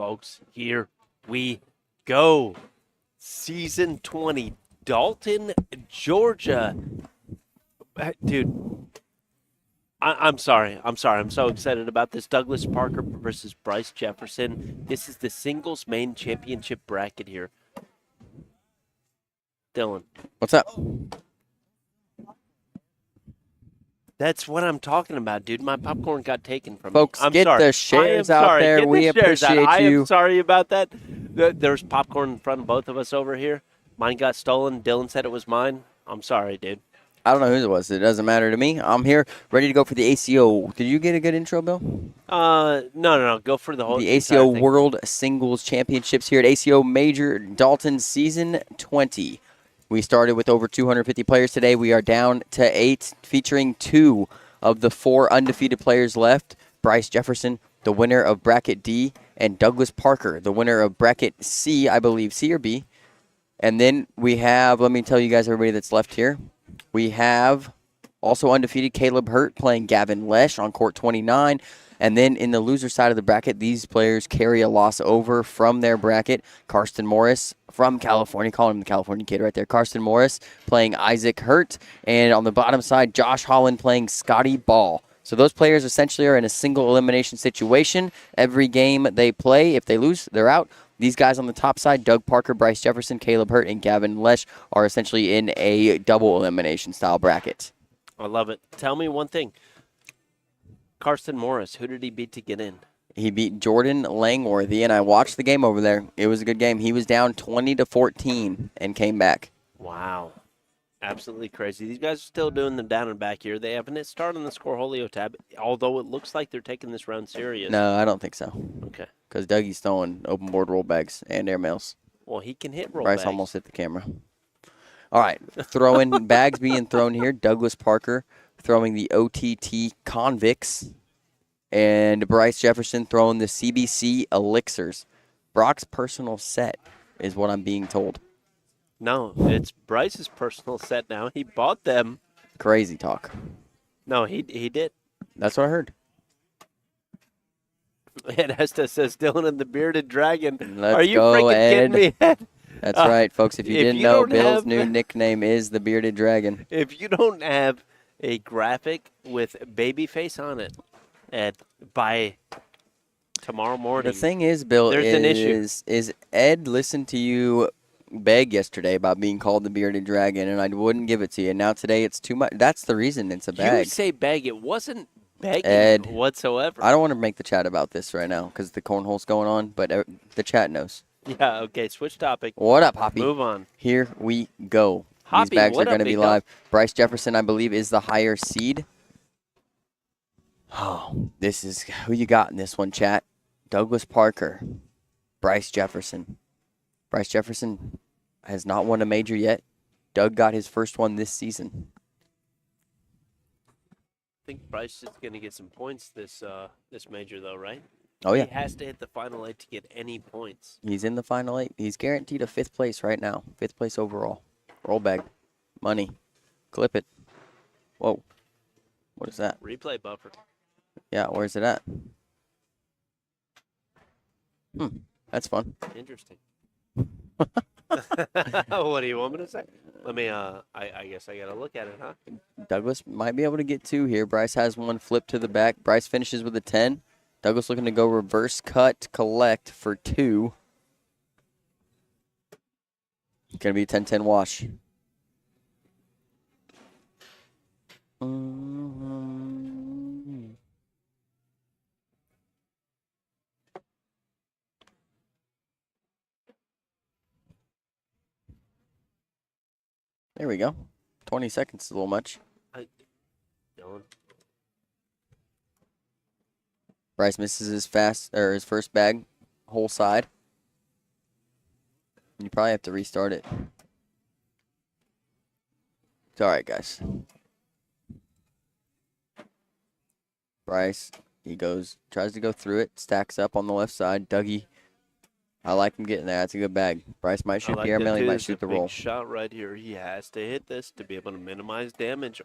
folks. Here we go. Season 20, Dalton, Georgia. Dude, I'm sorry. I'm so excited about this. Douglas Parker versus Bryce Jefferson. This is the singles main championship bracket here. Dylan. What's up? That's what I'm talking about, dude. My popcorn got taken from Folks, me. I'm get sorry. the shares out there. Get We the shares out. appreciate you. I am sorry about that. There's popcorn in front of both of us over here. Mine got stolen. Dylan said it was mine. I'm sorry, dude. I don't know whose it was. It doesn't matter to me. I'm here, ready to go for the ACO. Did you get a good intro, Bill? No. Go for the whole. The ACO World Singles Championships here at ACO Major Dalton Season 20. We started with over 250 players today. We are down to 8, featuring 2 of the 4 undefeated players left. Bryce Jefferson, the winner of Bracket D, and Douglas Parker, the winner of Bracket C, I believe, C or B. And then we have, let me tell you guys, everybody that's left here. We have also undefeated Caleb Hurt playing Gavin Lesch on court 29. And then in the loser side of the bracket, these players carry a loss over from their bracket. Karsten Morris from California, calling him the California kid right there. Karsten Morris playing Isaac Hurt. And on the bottom side, Josh Holland playing Scotty Ball. So those players essentially are in a single elimination situation. Every game they play, if they lose, they're out. These guys on the top side, Doug Parker, Bryce Jefferson, Caleb Hurt, and Gavin Lesch, are essentially in a double elimination style bracket. I love it. Tell me one thing. Karsten Morris, who did he beat to get in? He beat Jordan Langworthy, and I watched the game over there. It was a good game. He was down 20-14 and came back. Wow. Absolutely crazy. These guys are still doing them down and back here. They haven't started on the Cornhole tab, although it looks like they're taking this round serious. No, I don't think so. Okay. Because Dougie's throwing open board roll bags and air mails. Well, he can hit roll Bryce bags. almost hit the camera. All right, throwing bags being thrown here. Douglas Parker throwing the OTT Convicts, and Bryce Jefferson throwing the CBC Elixirs. Brock's personal set is what I'm being told. No, it's Bryce's personal set now. He bought them. Crazy talk. No, he did. That's what I heard. And Esta says, Dylan and the Bearded Dragon. Let's Are you go, freaking Ed. kidding me? That's right, folks. If you didn't know, Bill's new have- nickname is the Bearded Dragon. If you don't have a graphic with Babyface on it, Ed, by tomorrow morning. The thing is, Bill, there's an issue. is Ed listened to you beg yesterday about being called the Bearded Dragon, and I wouldn't give it to you. Now today it's too much. That's the reason it's a bag. You say beg. It wasn't begging Ed, whatsoever. I don't want to make the chat about this right now because the cornhole's going on, but the chat knows. Yeah, okay, switch topic. What up, Hoppy? Move on. Here we go. Hoppy, these bags what are going to up, be big live. Bryce Jefferson, I believe, is the higher seed. Oh, this is who you got in this one, chat. Douglas Parker, Bryce Jefferson. Bryce Jefferson has not won a major yet. Doug got his first one this season. I think Bryce is going to get some points this major, though, right? Oh, yeah. He has to hit the final 8 to get any points. He's in the final 8. He's guaranteed a 5th place right now. 5th place overall. Roll bag. Money. Clip it. Whoa. What is that? Replay buffer. Yeah, where's it at? That's fun. Interesting. What do you want me to say? Let me, I guess I got to look at it, huh? Douglas might be able to get 2 here. Bryce has one flip to the back. Bryce finishes with a 10. Douglas looking to go reverse cut, collect for 2. It's going to be a 10-10 wash. There we go. 20 seconds is a little much. Dylan. Bryce misses his first bag, whole side. You probably have to restart it. It's all right, guys. Bryce, tries to go through it, stacks up on the left side. Dougie, I like him getting there. That's a good bag. Bryce might shoot the airmail, he might shoot the roll. Big shot right here. He has to hit this to be able to minimize damage.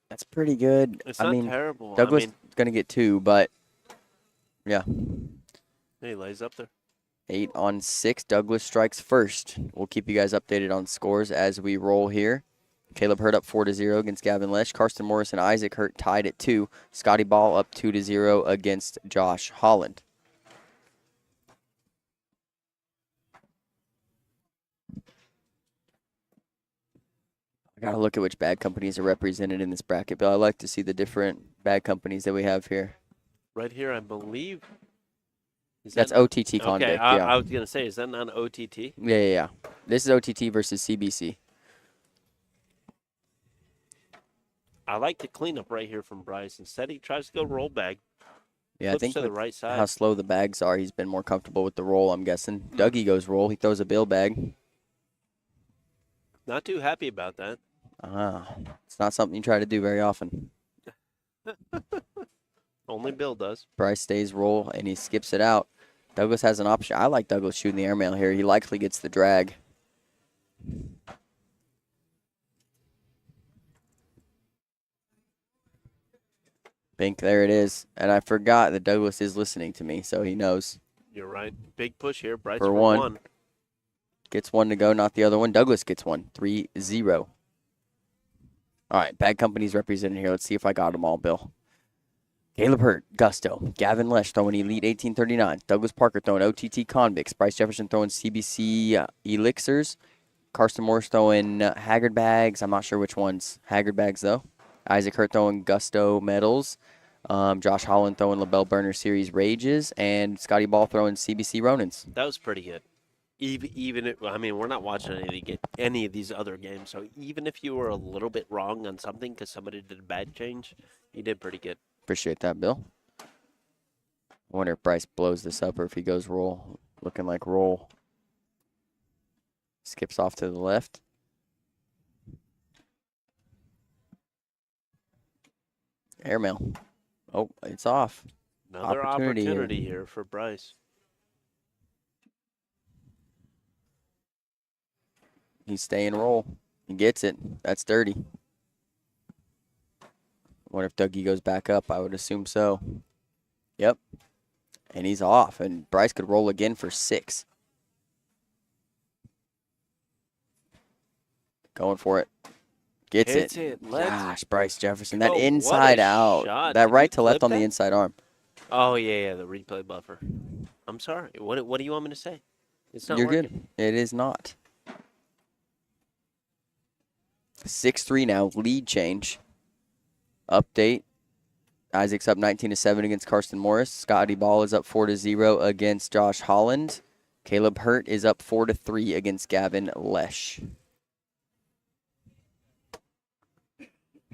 That's pretty good. It's not terrible. Douglas is going to get 2, but yeah. He lays up there. 8 on 6. Douglas strikes first. We'll keep you guys updated on scores as we roll here. Caleb Hurt up 4-0 against Gavin Lesch. Karsten Morris and Isaac Hurt tied at 2. Scotty Ball up 2-0 against Josh Holland. I gotta look at which bag companies are represented in this bracket, but I like to see the different bag companies that we have here. Right here, I believe. That's OTT Convict. Okay, Yeah. I was gonna say, is that not OTT? Yeah. This is OTT versus CBC. I like the cleanup right here from Bryce. Instead, he tries to go roll bag. Yeah, I Flips think to the with right side. how slow the bags are, he's been more comfortable with the roll, I'm guessing. Dougie goes roll. He throws a bill bag. Not too happy about that. It's not something you try to do very often. Only Bill does. Bryce stays roll, and he skips it out. Douglas has an option. I like Douglas shooting the airmail here. He likely gets the drag. Bink, there it is. And I forgot that Douglas is listening to me, so he knows. You're right. Big push here. Bryce For for one. one. Gets one to go, not the other one. Douglas gets one. 3-0. All right, bag companies represented here. Let's see if I got them all, Bill. Caleb Hurt, Gusto. Gavin Lesch throwing Elite 1839. Douglas Parker throwing OTT Convicts. Bryce Jefferson throwing CBC Elixirs. Karsten Morris throwing Haggard Bags. I'm not sure which ones. Haggard Bags, though. Isaac Hurt throwing Gusto Medals. Josh Holland throwing LaBelle Burner Series Rages. And Scotty Ball throwing CBC Ronins. That was pretty good. I mean, we're not watching any of these other games, so even if you were a little bit wrong on something because somebody did a bad change, you did pretty good. Appreciate that, Bill. I wonder if Bryce blows this up or if he goes roll. Looking like roll. Skips off to the left. Airmail. Oh, it's off. Another opportunity here for Bryce. He's staying roll. He gets it. That's dirty. Wonder if Dougie goes back up. I would assume so. Yep. And he's off. And Bryce could roll again for 6. Going for it. Gets it. Gosh, Bryce Jefferson. That inside out. Shot. That Did right you to left clip on the that? inside arm. Oh, yeah, the replay buffer. I'm sorry. What do you want me to say? It's not You're working. good. It is not. 6-3 now. Lead change. Update. Isaac's up 19-7 against Karsten Morris. Scotty Ball is up 4-0 against Josh Holland. Caleb Hurt is up 4-3 against Gavin Lesch.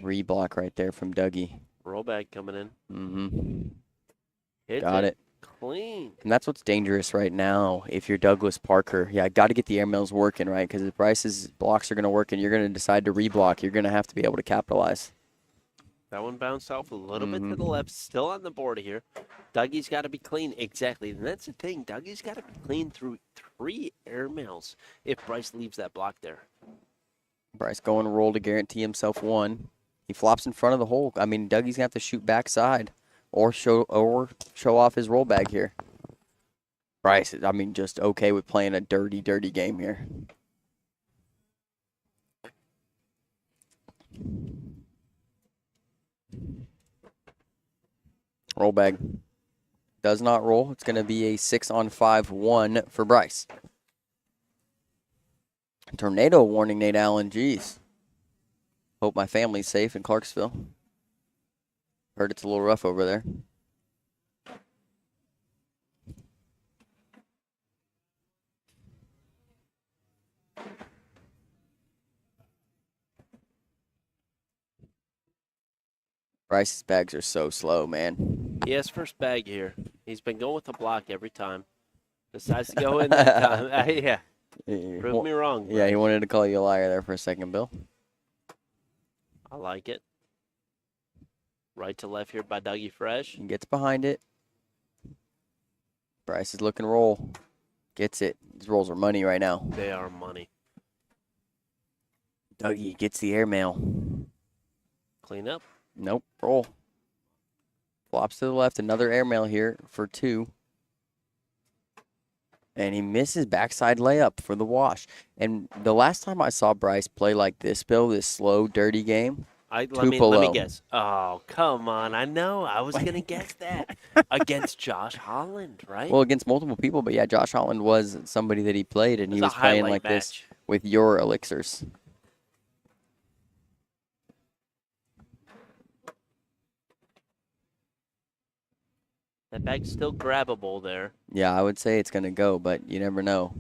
Reblock right there from Dougie. Roll back coming in. Mm-hmm. Got it. Clean. And that's what's dangerous right now if you're Douglas Parker. Yeah, got to get the airmails working, right? Because if Bryce's blocks are going to work and you're going to decide to reblock, you're going to have to be able to capitalize. That one bounced off a little bit to the left. Still on the board here. Dougie's got to be clean. Exactly. And that's the thing. Dougie's got to be clean through 3 airmails if Bryce leaves that block there. Bryce going to roll to guarantee himself 1. He flops in front of the hole. I mean, Dougie's going to have to shoot backside or show off his roll bag here. Bryce, I mean, just okay with playing a dirty, dirty game here. Roll bag. Does not roll. It's going to be a 6-on-5-1 for Bryce. Tornado warning, Nate Allen. Jeez. Hope my family's safe in Clarksville. Heard it's a little rough over there. Bryce's bags are so slow, man. He has first bag here. He's been going with the block every time. Decides to go in that time. Yeah. Prove me wrong. Bryce. Yeah, he wanted to call you a liar there for a second, Bill. I like it. Right to left here by Dougie Fresh. He gets behind it. Bryce is looking roll. Gets it. These rolls are money right now. They are money. Dougie gets the airmail. Clean up. Nope. Roll. Flops to the left. Another airmail here for 2. And he misses backside layup for the wash. And the last time I saw Bryce play like this, Bill, this slow, dirty game, Let two me below. guess. Oh, come on. I know. I was going to guess that. Against Josh Holland, right? Well, against multiple people, but yeah, Josh Holland was somebody that he played, and he was playing like this with your elixirs. That bag's still grabbable there. Yeah, I would say it's going to go, but you never know.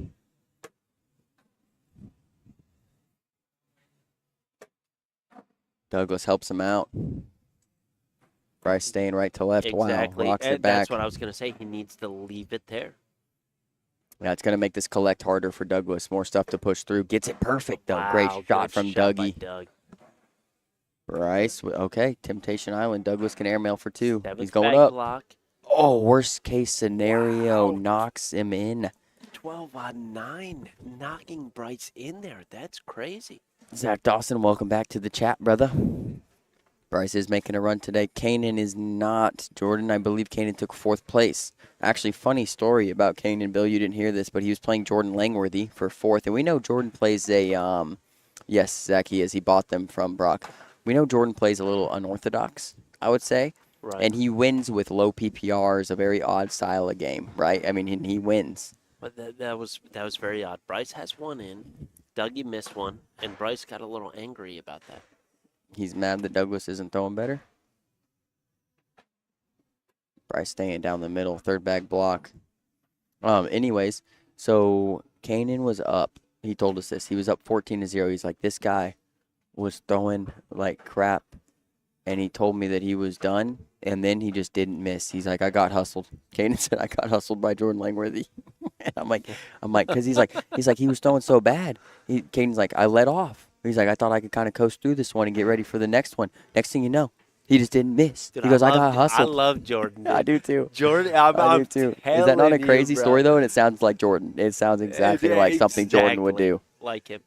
Douglas helps him out. Bryce staying right to left. Exactly. Wow, rocks it back. That's what I was going to say. He needs to leave it there. Yeah, it's going to make this collect harder for Douglas. More stuff to push through. Gets it perfect, though. Wow, great shot from Dougie. Doug. Bryce, okay. Temptation Island. Douglas can airmail for 2. He's going back up. Block. Oh, worst case scenario. Wow. Knocks him in. 12 on 9. Knocking Bryce in there. That's crazy. Zach Dawson, welcome back to the chat, brother. Bryce is making a run today. Kanan is not. Jordan, I believe Kanan took 4th place. Actually, funny story about Kanan. Bill, you didn't hear this, but he was playing Jordan Langworthy for 4th. And we know Jordan plays a, yes, Zach, he is. He bought them from Brock. We know Jordan plays a little unorthodox, I would say. Right. And he wins with low PPRs, a very odd style of game, right? I mean, he wins. But that was very odd. Bryce has one in. Dougie missed one, and Bryce got a little angry about that. He's mad that Douglas isn't throwing better. Bryce staying down the middle, 3rd bag block. Anyways, so Kanan was up. He told us this. He was up 14-0. He's like, this guy was throwing like crap, and he told me that he was done, and then he just didn't miss. He's like, I got hustled. Kanan said, I got hustled by Jordan Langworthy. And I'm like, because he's like, he was throwing so bad. Kaden's like, I let off. He's like, I thought I could kind of coast through this one and get ready for the next one. Next thing you know, he just didn't miss. Dude, he goes, I got hustled. I love Jordan. I do too. Jordan, I do too. Is that not a crazy story though? And it sounds like Jordan. It sounds exactly like something Jordan would do. Like him.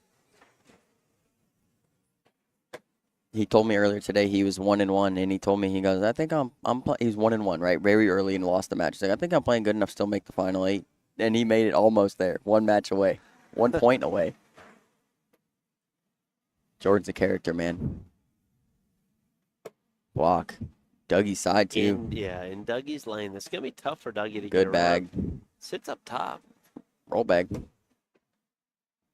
He told me earlier today he was 1-1, and he told me, he goes, I think he was 1-1, right? Very early and lost the match. He's like, I think I'm playing good enough to still make the final 8. And he made it almost there. 1 match away. 1 point away. Jordan's a character, man. Block. Dougie's side, too. In Dougie's lane. This is going to be tough for Dougie to get Good bag. Sits up top. Roll bag.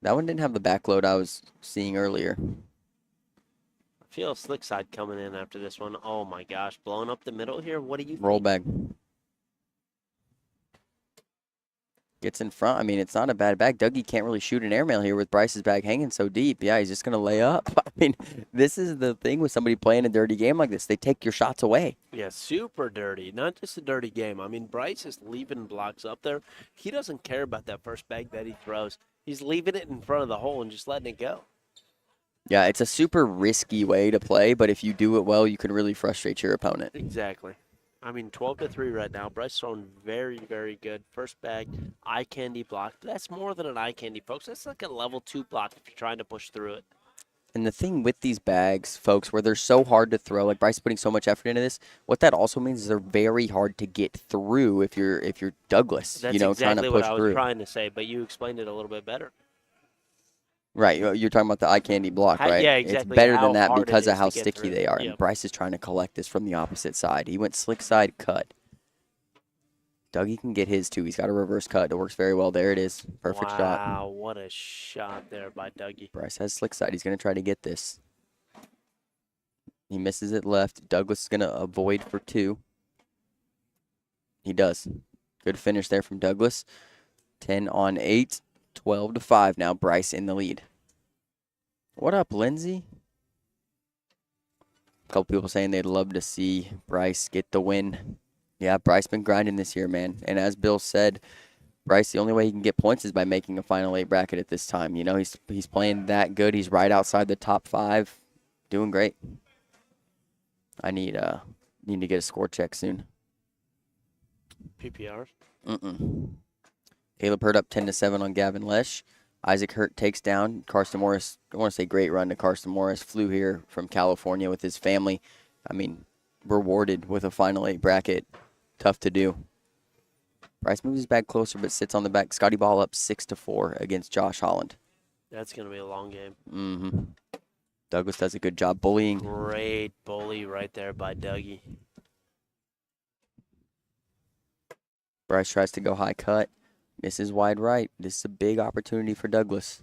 That one didn't have the backload I was seeing earlier. I feel a slick side coming in after this one. Oh, my gosh. Blowing up the middle here? What do you think? Roll bag. Gets in front. I mean, it's not a bad bag. Dougie can't really shoot an airmail here with Bryce's bag hanging so deep. Yeah, he's just going to lay up. I mean, this is the thing with somebody playing a dirty game like this. They take your shots away. Yeah, super dirty. Not just a dirty game. I mean, Bryce is leaving blocks up there. He doesn't care about that first bag that he throws. He's leaving it in front of the hole and just letting it go. Yeah, it's a super risky way to play, but if you do it well, you can really frustrate your opponent. Exactly. I mean, 12-3 right now. Bryce throwing very, very good. First bag, eye candy block. But that's more than an eye candy, folks. That's like a level 2 block if you're trying to push through it. And the thing with these bags, folks, where they're so hard to throw, like Bryce is putting so much effort into this, what that also means is they're very hard to get through if you're Douglas, that's exactly trying to push through. That's what I was trying to say, but you explained it a little bit better. Right, you're talking about the eye candy block, right? Yeah, exactly. It's better than that because of how sticky through. they are. Yep. And Bryce is trying to collect this from the opposite side. He went slick side cut. Dougie can get his too. He's got a reverse cut. It works very well. There it is. Perfect shot. Wow, what a shot there by Dougie. Bryce has slick side. He's going to try to get this. He misses it left. Douglas is going to avoid for 2. He does. Good finish there from Douglas. 10 on 8. 12-5 now. Bryce in the lead. What up, Lindsay? A couple people saying they'd love to see Bryce get the win. Yeah, Bryce been grinding this year, man. And as Bill said, Bryce, the only way he can get points is by making a Final 8 bracket at this time. You know, he's playing that good. He's right outside the top 5. Doing great. I need to get a score check soon. PPR? Caleb Hurt up 10-7 on Gavin Lesch. Isaac Hurt takes down Carson Morris. I want to say great run to Carson Morris. Flew here from California with his family. I mean, rewarded with a Final 8 bracket. Tough to do. Bryce moves his bag closer, but sits on the back. Scotty Ball up 6-4 against Josh Holland. That's going to be a long game. Mm-hmm. Douglas does a good job bullying. Great bully right there by Dougie. Bryce tries to go high cut. Misses wide right. This is a big opportunity for Douglas.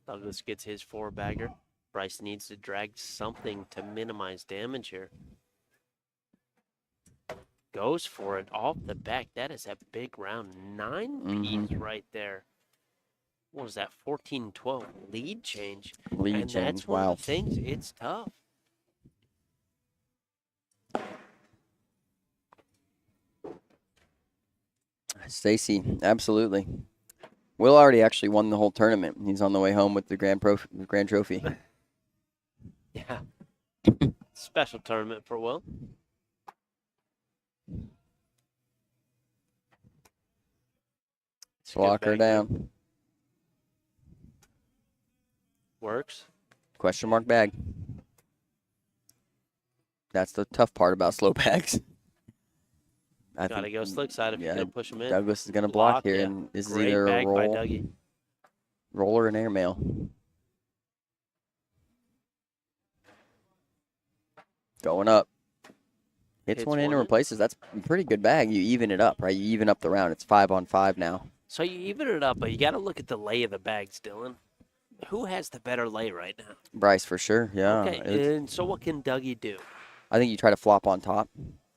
Douglas gets his 4-bagger. Bryce needs to drag something to minimize damage here. Goes for it off the back. That is a big round. 9 Ps right there. What was that? 14-12 lead change. Lead change. That's one Wow. of the things. It's tough. Stacy, absolutely. Will already actually won the whole tournament. He's on the way home with the grand trophy. Yeah. Special tournament for Will. Block her down. Works. Question mark bag. That's the tough part about slow bags. Gotta go slick side if you're gonna push him in. Douglas is gonna block here, yeah. and this is Great either a bag by roll, Dougie. or an airmail. Going up. Hits one in and replaces. That's a pretty good bag. You even it up, right? You even up the round. It's 5-on-5 now. So you even it up, but you got to look at the lay of the bags, Dylan. Who has the better lay right now? Bryce for sure. Yeah. Okay, and so what can Dougie do? I think you try to flop on top,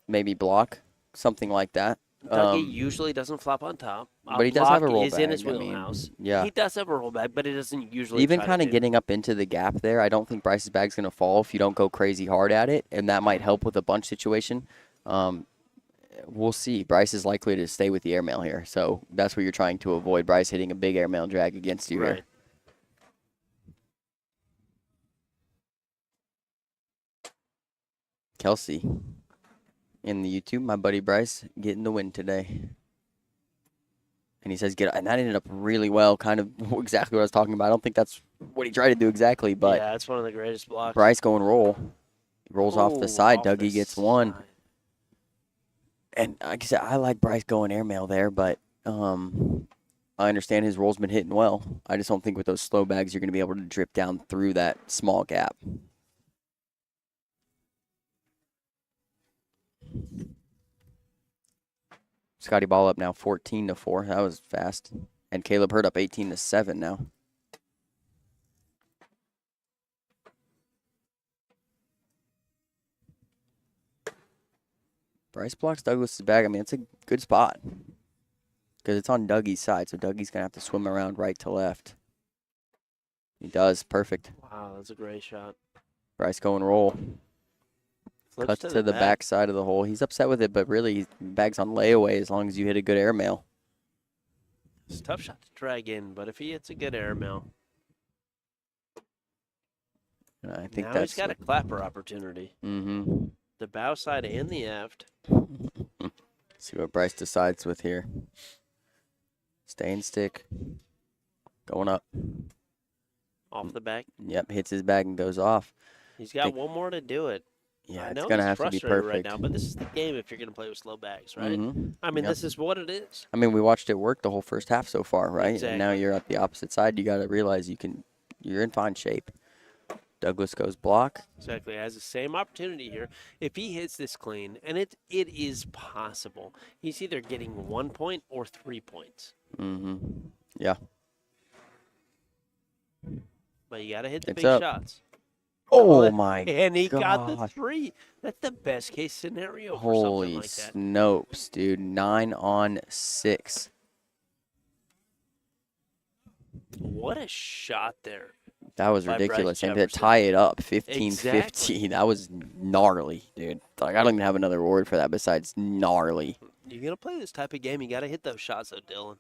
maybe block, something like that. Dougie usually doesn't flop on top. But he does have a roll is bag. in his I mean, wheelhouse. yeah. He does have a roll bag, but it doesn't usually. Even kind of getting up into the gap there, I don't think Bryce's bag's going to fall if you don't go crazy hard at it, and that might help with a bunch situation. We'll see. Bryce is likely to stay with the airmail here, so that's what you're trying to avoid, Bryce hitting a big airmail drag against you here. Kelsey in the YouTube, my buddy Bryce, getting the win today. And he says, and that ended up really well, kind of exactly what I was talking about. I don't think that's what he tried to do exactly, but yeah, that's one of the greatest blocks. Bryce going roll. He rolls off the side. Dougie gets one. And like I said, I like Bryce going airmail there, but I understand his roll's been hitting well. I just don't think with those slow bags you're going to be able to drip down through that small gap. Scotty Ball up now 14-4. That was fast. And Caleb Hurd up 18-7 now. Bryce blocks Douglas's bag. I mean, it's a good spot because it's on Dougie's side, so Dougie's going to have to swim around right to left. He does. Perfect. Wow, that's a great shot. Bryce going roll. Flips Cuts to the back side of the hole. He's upset with it, but really, bag's on layaway as long as you hit a good airmail. It's a tough shot to drag in, but if he hits a good airmail, I think now that's he's got a clapper opportunity. Mm-hmm. The bow side and the aft. See what Bryce decides with here. Staying stick. Going up. Off the back. Yep, hits his bag and goes off. He's got one more to do it. Yeah, it's going to have to be perfect right now, but this is the game if you're going to play with slow bags, right? Mm-hmm. I mean, this is what it is. I mean, we watched it work the whole first half so far, right? Exactly. And now you're at the opposite side. You got to realize you're in fine shape. Douglas goes block. Exactly. Has the same opportunity here. If he hits this clean, and it is possible, he's either getting 1 point or 3 points. Mm-hmm. Yeah. But you got to hit the It's big up. shots. Oh, my And he got the gosh. 3. That's the best case scenario for Holy something like that. snopes, dude. 9-on-6. What a shot there. That was by ridiculous. Bryce And to Jefferson. tie it up 15-15, Exactly. that was gnarly, dude. Like, I don't even have another word for that besides gnarly. You're going to play this type of game, you got to hit those shots, though, Dylan.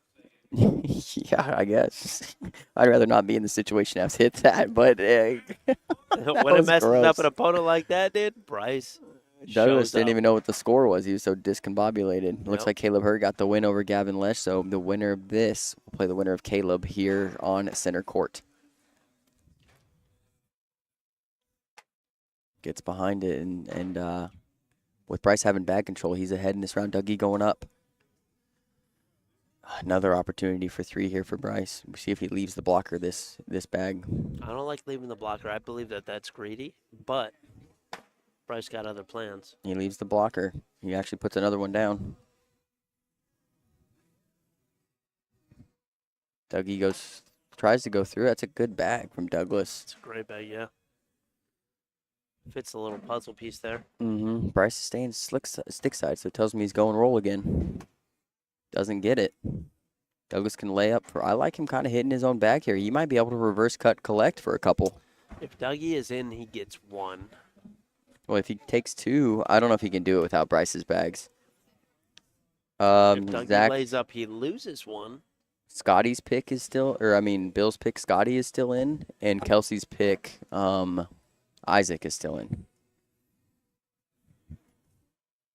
Yeah, I guess. I'd rather not be in the situation I've hit that, but When it was messes gross. up an opponent like that, dude, Bryce Douglas shows didn't up. even know what the score was. He was so discombobulated. Looks Yep. like Caleb Hurd got the win over Gavin Lesch, so the winner of this will play the winner of Caleb here on center court. Gets behind it and With Bryce having bag control, he's ahead in this round. Dougie going up. Another opportunity for 3 here for Bryce. We'll see if he leaves the blocker this bag. I don't like leaving the blocker. I believe that that's greedy, but Bryce got other plans. He leaves the blocker. He actually puts another one down. Dougie tries to go through. That's a good bag from Douglas. It's a great bag, yeah. Fits a little puzzle piece there. Bryce is staying stick side, so it tells me he's going roll again. Doesn't get it. Douglas can lay up I like him kind of hitting his own bag here. He might be able to reverse cut collect for a couple. If Dougie is in, he gets 1. Well, if he takes 2, I don't know if he can do it without Bryce's bags. If Dougie lays up, he loses 1. Scotty's pick is still, Bill's pick, Scotty is still in, and Kelsey's pick, Isaac is still in.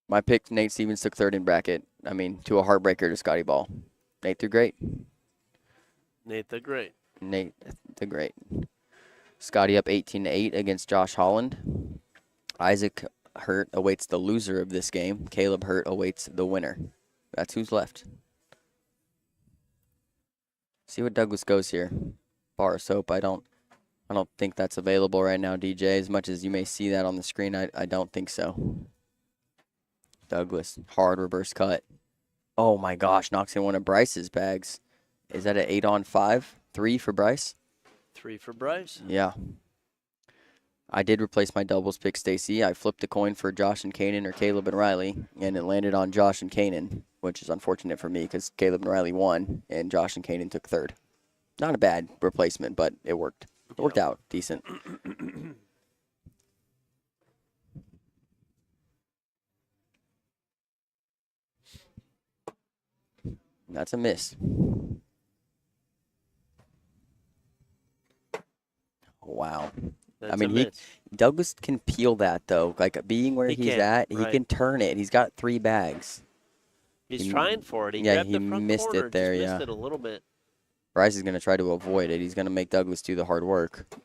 My pick, Nate Stevens, took 3rd in bracket. To a heartbreaker to Scotty Ball. Nate the Great. Nate the Great. Nate the Great. Scotty up 18-8 against Josh Holland. Isaac Hurt awaits the loser of this game. Caleb Hurt awaits the winner. That's who's left. See what Douglas goes here. Bar of soap. I don't think that's available right now, DJ. As much as you may see that on the screen, I don't think so. Douglas, hard reverse cut. Oh my gosh, knocks in one of Bryce's bags. Is that an 8-on-5? 3 for Bryce? 3 for Bryce. Yeah. I did replace my doubles pick, Stacy. I flipped a coin for Josh and Kanan or Caleb and Riley, and it landed on Josh and Kanan, which is unfortunate for me because Caleb and Riley won, and Josh and Kanan took 3rd. Not a bad replacement, but it worked. It worked out decent. That's a miss. Wow. Douglas can peel that, though. Like, being where he's at, he can turn it. He's got 3 bags. He's trying for it. He missed corner, it there, missed it a little bit. Bryce is going to try to avoid it. He's going to make Douglas do the hard work. And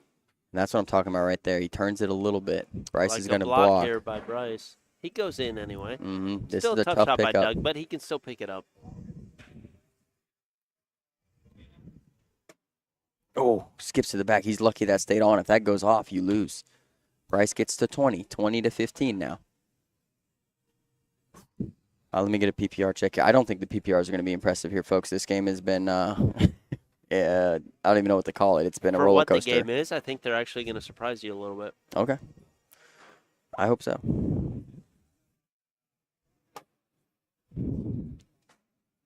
that's what I'm talking about right there. He turns it a little bit. Bryce is going to block. Here by Bryce. He goes in anyway. This still is a tough shot by pickup. Doug, but he can still pick it up. Oh, skips to the back. He's lucky that stayed on. If that goes off, you lose. Bryce gets to 20. 20-15 now. Let me get a PPR check here. I don't think the PPRs are going to be impressive here, folks. This game has been, I don't even know what to call it. It's been a roller coaster. For what the game is, I think they're actually going to surprise you a little bit. Okay. I hope so.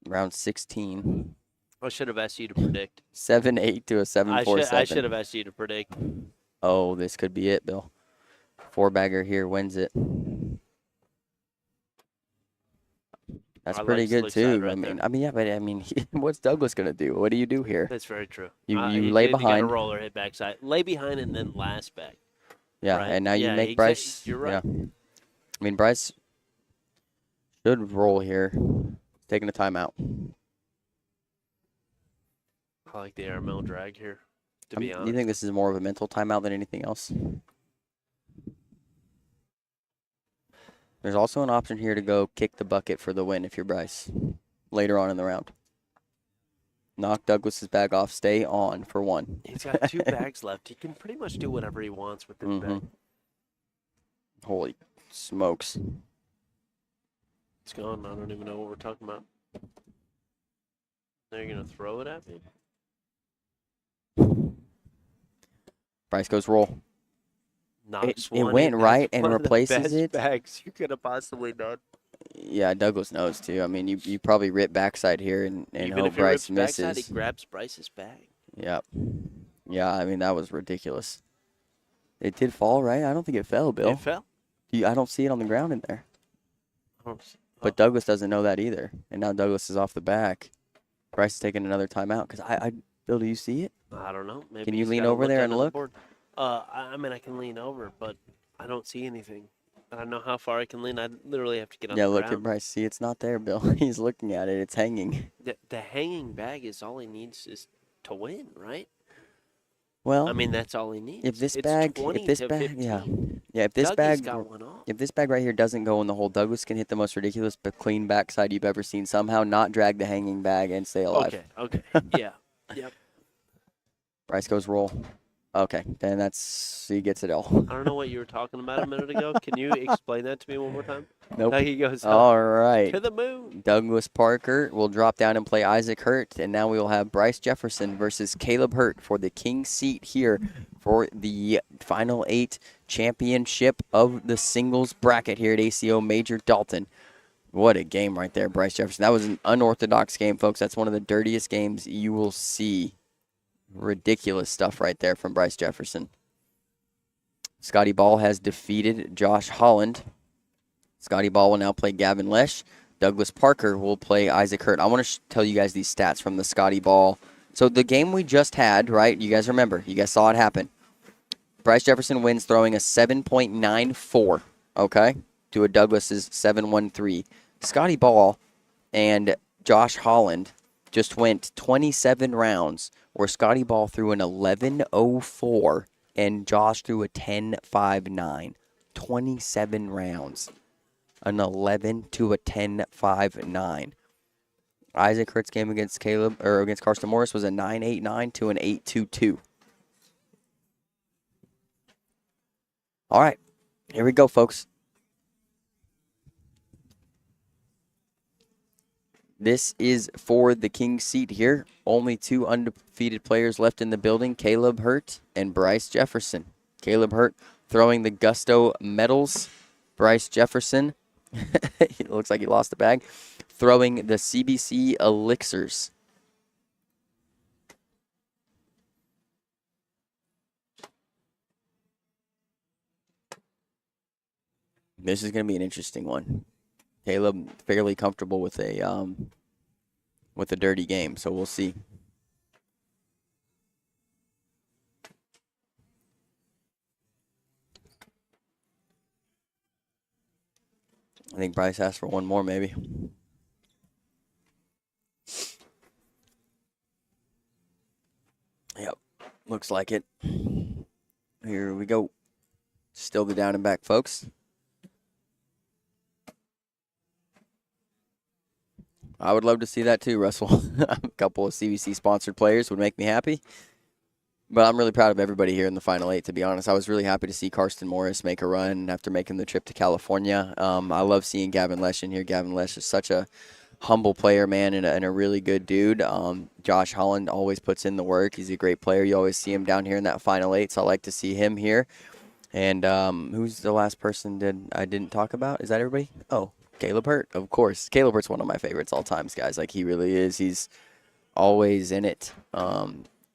Round 16. I should have asked you to predict. 7-8 to a 7-4-7. I should have asked you to predict. Oh, this could be it, Bill. 4-bagger here wins it. That's pretty good too. What's Douglas gonna do? What do you do here? That's very true. You lay behind. You got a roller hit backside. Lay behind and then last back. Yeah, right? And now you make Bryce. You're right. Yeah. Bryce should roll here. Taking a timeout. I like the airmail drag here, to be honest. Do you think this is more of a mental timeout than anything else? There's also an option here to go kick the bucket for the win if you're Bryce later on in the round. Knock Douglas's bag off. Stay on for 1. He's got 2 bags left. He can pretty much do whatever he wants with this bag. Holy smokes. It's gone. I don't even know what we're talking about. They're going to throw it at me? Bryce goes roll. It went right and replaces it. Bags you could have possibly done. Yeah, Douglas knows too. You probably rip backside here and hope Bryce misses. Backside, he grabs Bryce's bag. Yep. Yeah, that was ridiculous. It did fall, right? I don't think it fell, Bill. It fell. I don't see it on the ground in there. But Douglas doesn't know that either. And now Douglas is off the back. Bryce is taking another timeout because Bill, do you see it? I don't know. Maybe can you lean over there and look? I can lean over, but I don't see anything. I don't know how far I can lean. I literally have to get on the the ground. ground. At Bryce. See, it's not there, Bill. He's looking at it. It's hanging. The hanging bag is all he needs is to win, right? Well, I mean, that's all he needs. if this It's bag, 20 if this to bag, 15. yeah, if this Dougie's bag, got one off. if this bag right here doesn't go in the hole, Douglas can hit the most ridiculous but clean backside you've ever seen. Somehow not drag the hanging bag and stay alive. Okay. Yeah. Yep. Bryce goes roll. Okay, then he gets it all. I don't know what you were talking about a minute ago. Can you explain that to me one more time? Nope. Dougie goes up All right. to the moon. Douglas Parker will drop down and play Isaac Hurt, and now we will have Bryce Jefferson versus Caleb Hurt for the king seat here for the Final 8 championship of the singles bracket here at ACO Major Dalton. What a game right there, Bryce Jefferson. That was an unorthodox game, folks. That's one of the dirtiest games you will see. Ridiculous stuff right there from Bryce Jefferson. Scotty Ball has defeated Josh Holland. Scotty Ball will now play Gavin Lesch. Douglas Parker will play Isaac Hurt. I want to tell you guys these stats from the Scotty Ball. So the game we just had, right? You guys remember. You guys saw it happen. Bryce Jefferson wins throwing a 7.94, okay, to a Douglas's 7.13. Scotty Ball and Josh Holland just went 27 rounds where Scotty Ball threw an 11.04 and Josh threw a 10.59. 27 rounds. An 11 to a 10.59. Isaac Hurt's game against against Karsten Morris was a 9.89 to an 8.22. All right, here we go, folks. This is for the king seat here. Only 2 undefeated players left in the building, Caleb Hurt and Bryce Jefferson. Caleb Hurt throwing the Gusto medals. Bryce Jefferson, it looks like he lost the bag, throwing the CBC elixirs. This is going to be an interesting one. Caleb fairly comfortable with a dirty game, so we'll see. I think Bryce asked for one more, maybe. Yep, looks like it. Here we go. Still the down and back, folks. I would love to see that too, Russell. A couple of CBC-sponsored players would make me happy. But I'm really proud of everybody here in the Final 8, to be honest. I was really happy to see Karsten Morris make a run after making the trip to California. I love seeing Gavin Lesch in here. Gavin Lesch is such a humble player, man, and a really good dude. Josh Holland always puts in the work. He's a great player. You always see him down here in that Final 8, so I like to see him here. And who's the last person I didn't talk about? Is that everybody? Oh, Caleb Hurt, of course. Caleb Hurt's one of my favorites all times, guys. Like, he really is. He's always in it.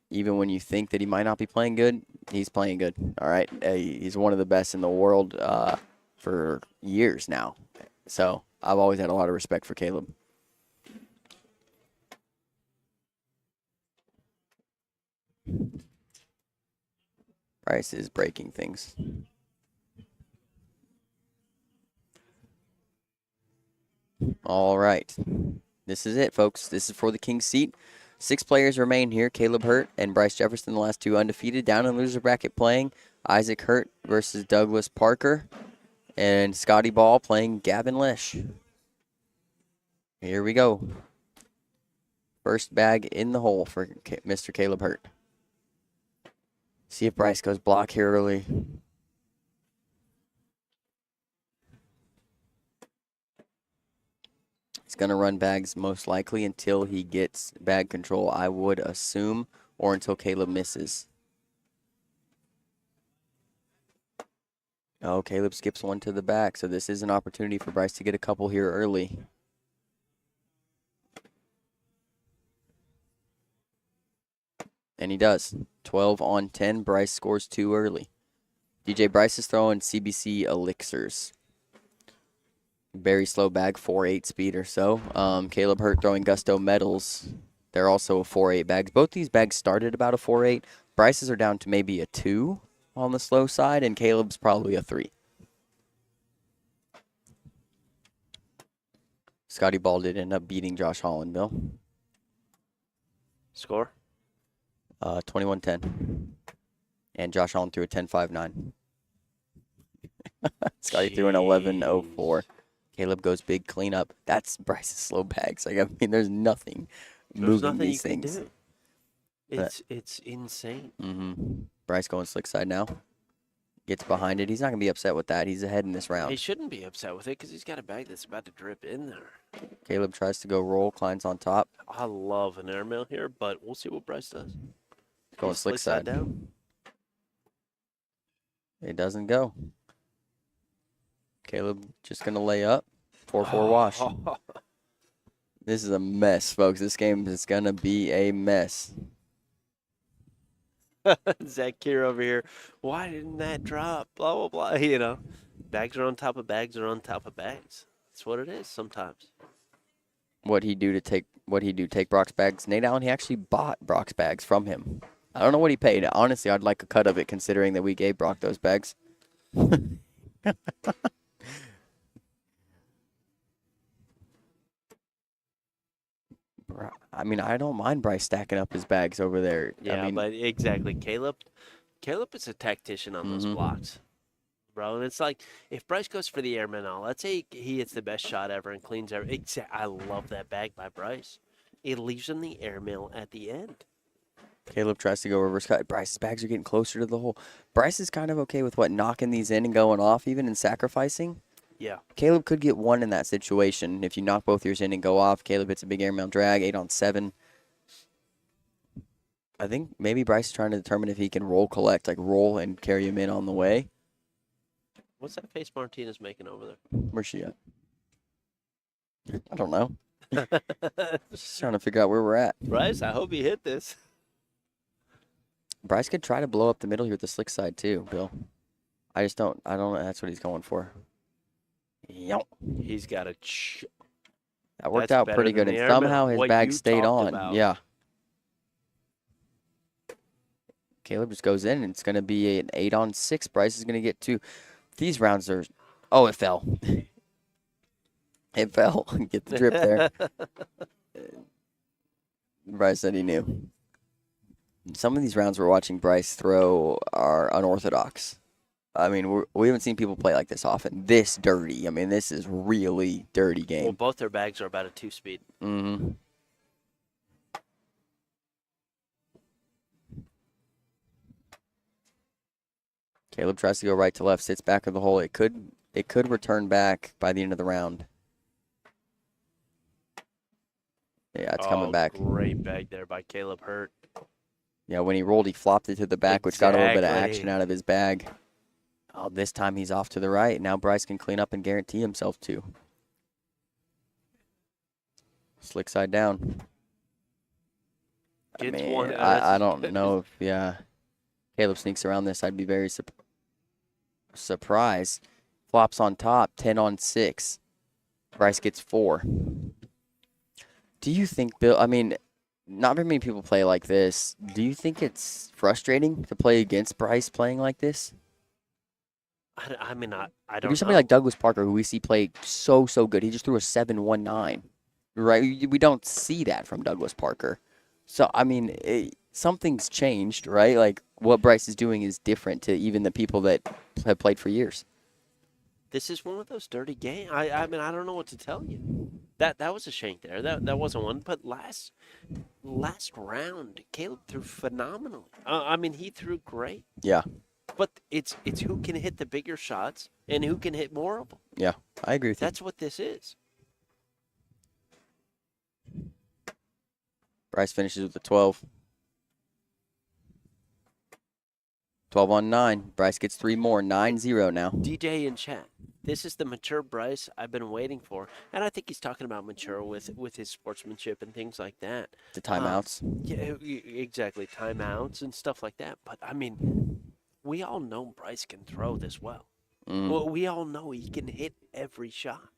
Even when you think that he might not be playing good, he's playing good. All right. He's one of the best in the world for years now. So I've always had a lot of respect for Caleb. Bryce is breaking things. All right. This is it, folks. This is for the king seat. 6 players remain here. Caleb Hurt and Bryce Jefferson, the last 2 undefeated. Down in loser bracket playing Isaac Hurt versus Douglas Parker. And Scotty Ball playing Gavin Lesch. Here we go. First bag in the hole for Mr. Caleb Hurt. See if Bryce goes block here early. He's going to run bags most likely until he gets bag control, I would assume, or until Caleb misses. Oh, Caleb skips one to the back, so this is an opportunity for Bryce to get a couple here early. And he does. 12 on 10. Bryce scores 2 early. DJ Bryce is throwing CBC elixirs. Very slow bag, 4.8 speed or so. Caleb Hurt throwing Gusto medals. They're also a 4.8 bags. Both these bags started about a 4.8. Bryce's are down to maybe a 2 on the slow side, and Caleb's probably a 3. Scotty Ball did end up beating Josh Holland, Bill. Score? 21-10. And Josh Allen threw a 10.59. Scotty threw an 11.04. Caleb goes big cleanup. That's Bryce's slow bags. Like, I mean, there's nothing There's moving nothing these you can things. do. It's insane. Bryce going slick side now. Gets behind it. He's not going to be upset with that. He's ahead in this round. He shouldn't be upset with it because he's got a bag that's about to drip in there. Caleb tries to go roll. Klein's on top. I love an airmail here, but we'll see what Bryce does. Going slick side down. It doesn't go. Caleb just going to lay up. 4-4 wash. This is a mess, folks. This game is going to be a mess. Zach Kier over here. Why didn't that drop? Blah, blah, blah. You know, bags are on top of bags are on top of bags. That's what it is sometimes. What'd he do? Take Brock's bags? Nate Allen, he actually bought Brock's bags from him. I don't know what he paid. Honestly, I'd like a cut of it considering that we gave Brock those bags. I mean, I don't mind Bryce stacking up his bags over there. Yeah, I mean, but exactly. Caleb is a tactician on those blocks, bro. And it's like, if Bryce goes for the airman now, let's say he hits the best shot ever and cleans every. I love that bag by Bryce. It leaves him the airmail at the end. Caleb tries to go reverse cut. Bryce's bags are getting closer to the hole. Bryce is kind of okay with knocking these in and going off even and sacrificing. Yeah. Caleb could get one in that situation. If you knock both yours in and go off, Caleb hits a big airmail drag, 8 on 7. I think maybe Bryce is trying to determine if he can roll collect, like roll and carry him in on the way. What's that face Martinez making over there? Where's she at? I don't know. Just trying to figure out where we're at. Bryce, I hope you hit this. Bryce could try to blow up the middle here with the slick side too, Bill. I don't know. That's what he's going for. Yep. He's got a. That worked out pretty good, and somehow his bag stayed on. Yeah. Caleb just goes in, and it's going to be an 8 on 6. Bryce is going to get 2. These rounds are. Oh, it fell. It fell. Get the drip there. Bryce said he knew. Some of these rounds we're watching Bryce throw are unorthodox. I mean, we haven't seen people play like this often. This dirty. I mean, this is really dirty game. Well, both their bags are about a 2-speed. Mm-hmm. Caleb tries to go right to left, sits back of the hole. It could return back by the end of the round. Yeah, it's coming back. Great bag there by Caleb Hurt. Yeah, when he rolled, he flopped it to the back, which got a little bit of action out of his bag. Oh, this time he's off to the right. Now Bryce can clean up and guarantee himself 2. Slick side down. Gets Man, one. I don't know if, Caleb sneaks around this. I'd be very surprised. Flops on top, 10 on 6. Bryce gets 4. Do you think, Bill, I mean, not very many people play like this. Do you think it's frustrating to play against Bryce playing like this? I mean, I don't Maybe somebody like Douglas Parker, who we see play so good. He just threw a 7.19, right? We don't see that from Douglas Parker. So, I mean, something's changed, right? Like, what Bryce is doing is different to even the people that have played for years. This is one of those dirty games. I mean, I don't know what to tell you. That was a shank there. That wasn't one. But last round, Caleb threw phenomenally. I mean, he threw great. Yeah. But it's who can hit the bigger shots and who can hit more of them. Yeah, I agree with you. That's what this is. Bryce finishes with a 12. 12 on 9. Bryce gets 3 more. 9-0 now. DJ in chat. This is the mature Bryce I've been waiting for. And I think he's talking about mature with his sportsmanship and things like that. The timeouts. Yeah, exactly. Timeouts and stuff like that. But, I mean, we all know Bryce can throw this well. Well, we all know he can hit every shot.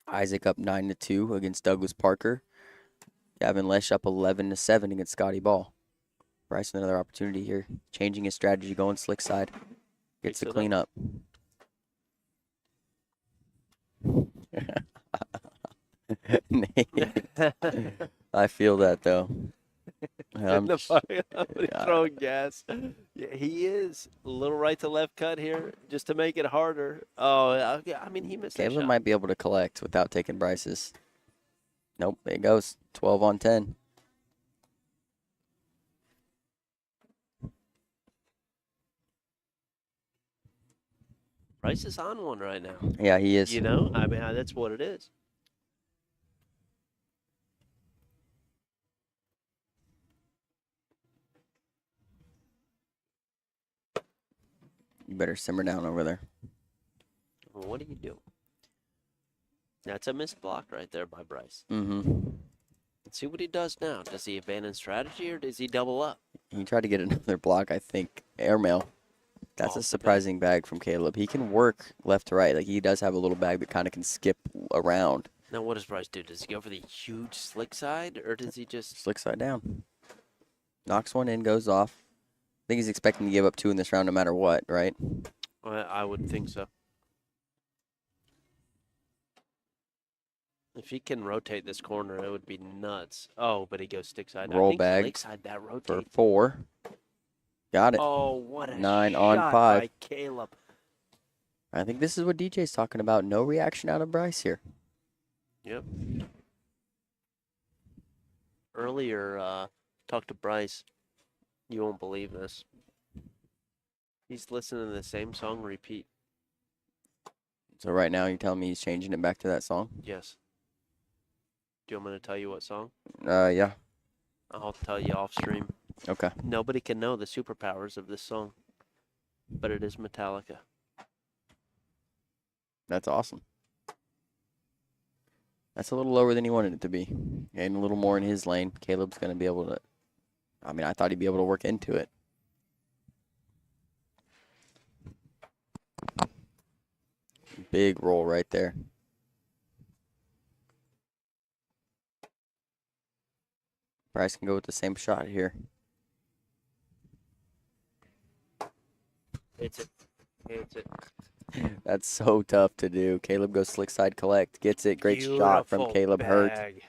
Isaac up 9-2 against Douglas Parker. Gavin Lesch up 11-7 against Scotty Ball. Bryce with another opportunity here, changing his strategy, going slick side. Gets the cleanup. I feel that though. in the fire. He's yeah. throwing gas. Yeah, he is. A little right to left cut here just to make it harder. Oh, yeah, I mean, he missed that Caleb shot. might be able to collect without taking Bryce's. Nope, there it goes. 12 on 10. Bryce is on one right now. Yeah, he is. You know, I mean, that's what it is. You better simmer down over there. Well, what do you do? That's a missed block right there by Bryce. Mm-hmm. Let's see what he does now. Does he abandon strategy or does he double up? He tried to get another block, I think. Airmail. That's Off a the surprising bag from Caleb. He can work left to right. Like, he does have a little bag that kind of can skip around. Now, what does Bryce do? Does he go for the huge slick side or does he just... Slick side down. Knocks one in, goes off. I think he's expecting to give up 2 in this round no matter what, right? I would think so. If he can rotate this corner, it would be nuts. Oh, but he goes stick side. Roll I think bag lake side that For rotates. 4. Got it. Oh, what a 9 on shot 5. by Caleb. I think this is what DJ's talking about. No reaction out of Bryce here. Yep. Earlier, talked to Bryce. You won't believe this. He's listening to the same song repeat. So right now you're telling me he's changing it back to that song? Yes. Do you want me to tell you what song? Yeah. I'll tell you off stream. Okay. Nobody can know the superpowers of this song, but it is Metallica. That's awesome. That's a little lower than he wanted it to be. And a little more in his lane. Caleb's going to be able to... I mean, I thought he'd be able to work into it. Big roll right there. Bryce can go with the same shot here. It's it. It's it. That's so tough to do. Caleb goes slick side collect. Gets it. Great shot from Beautiful Caleb Hurt. bag.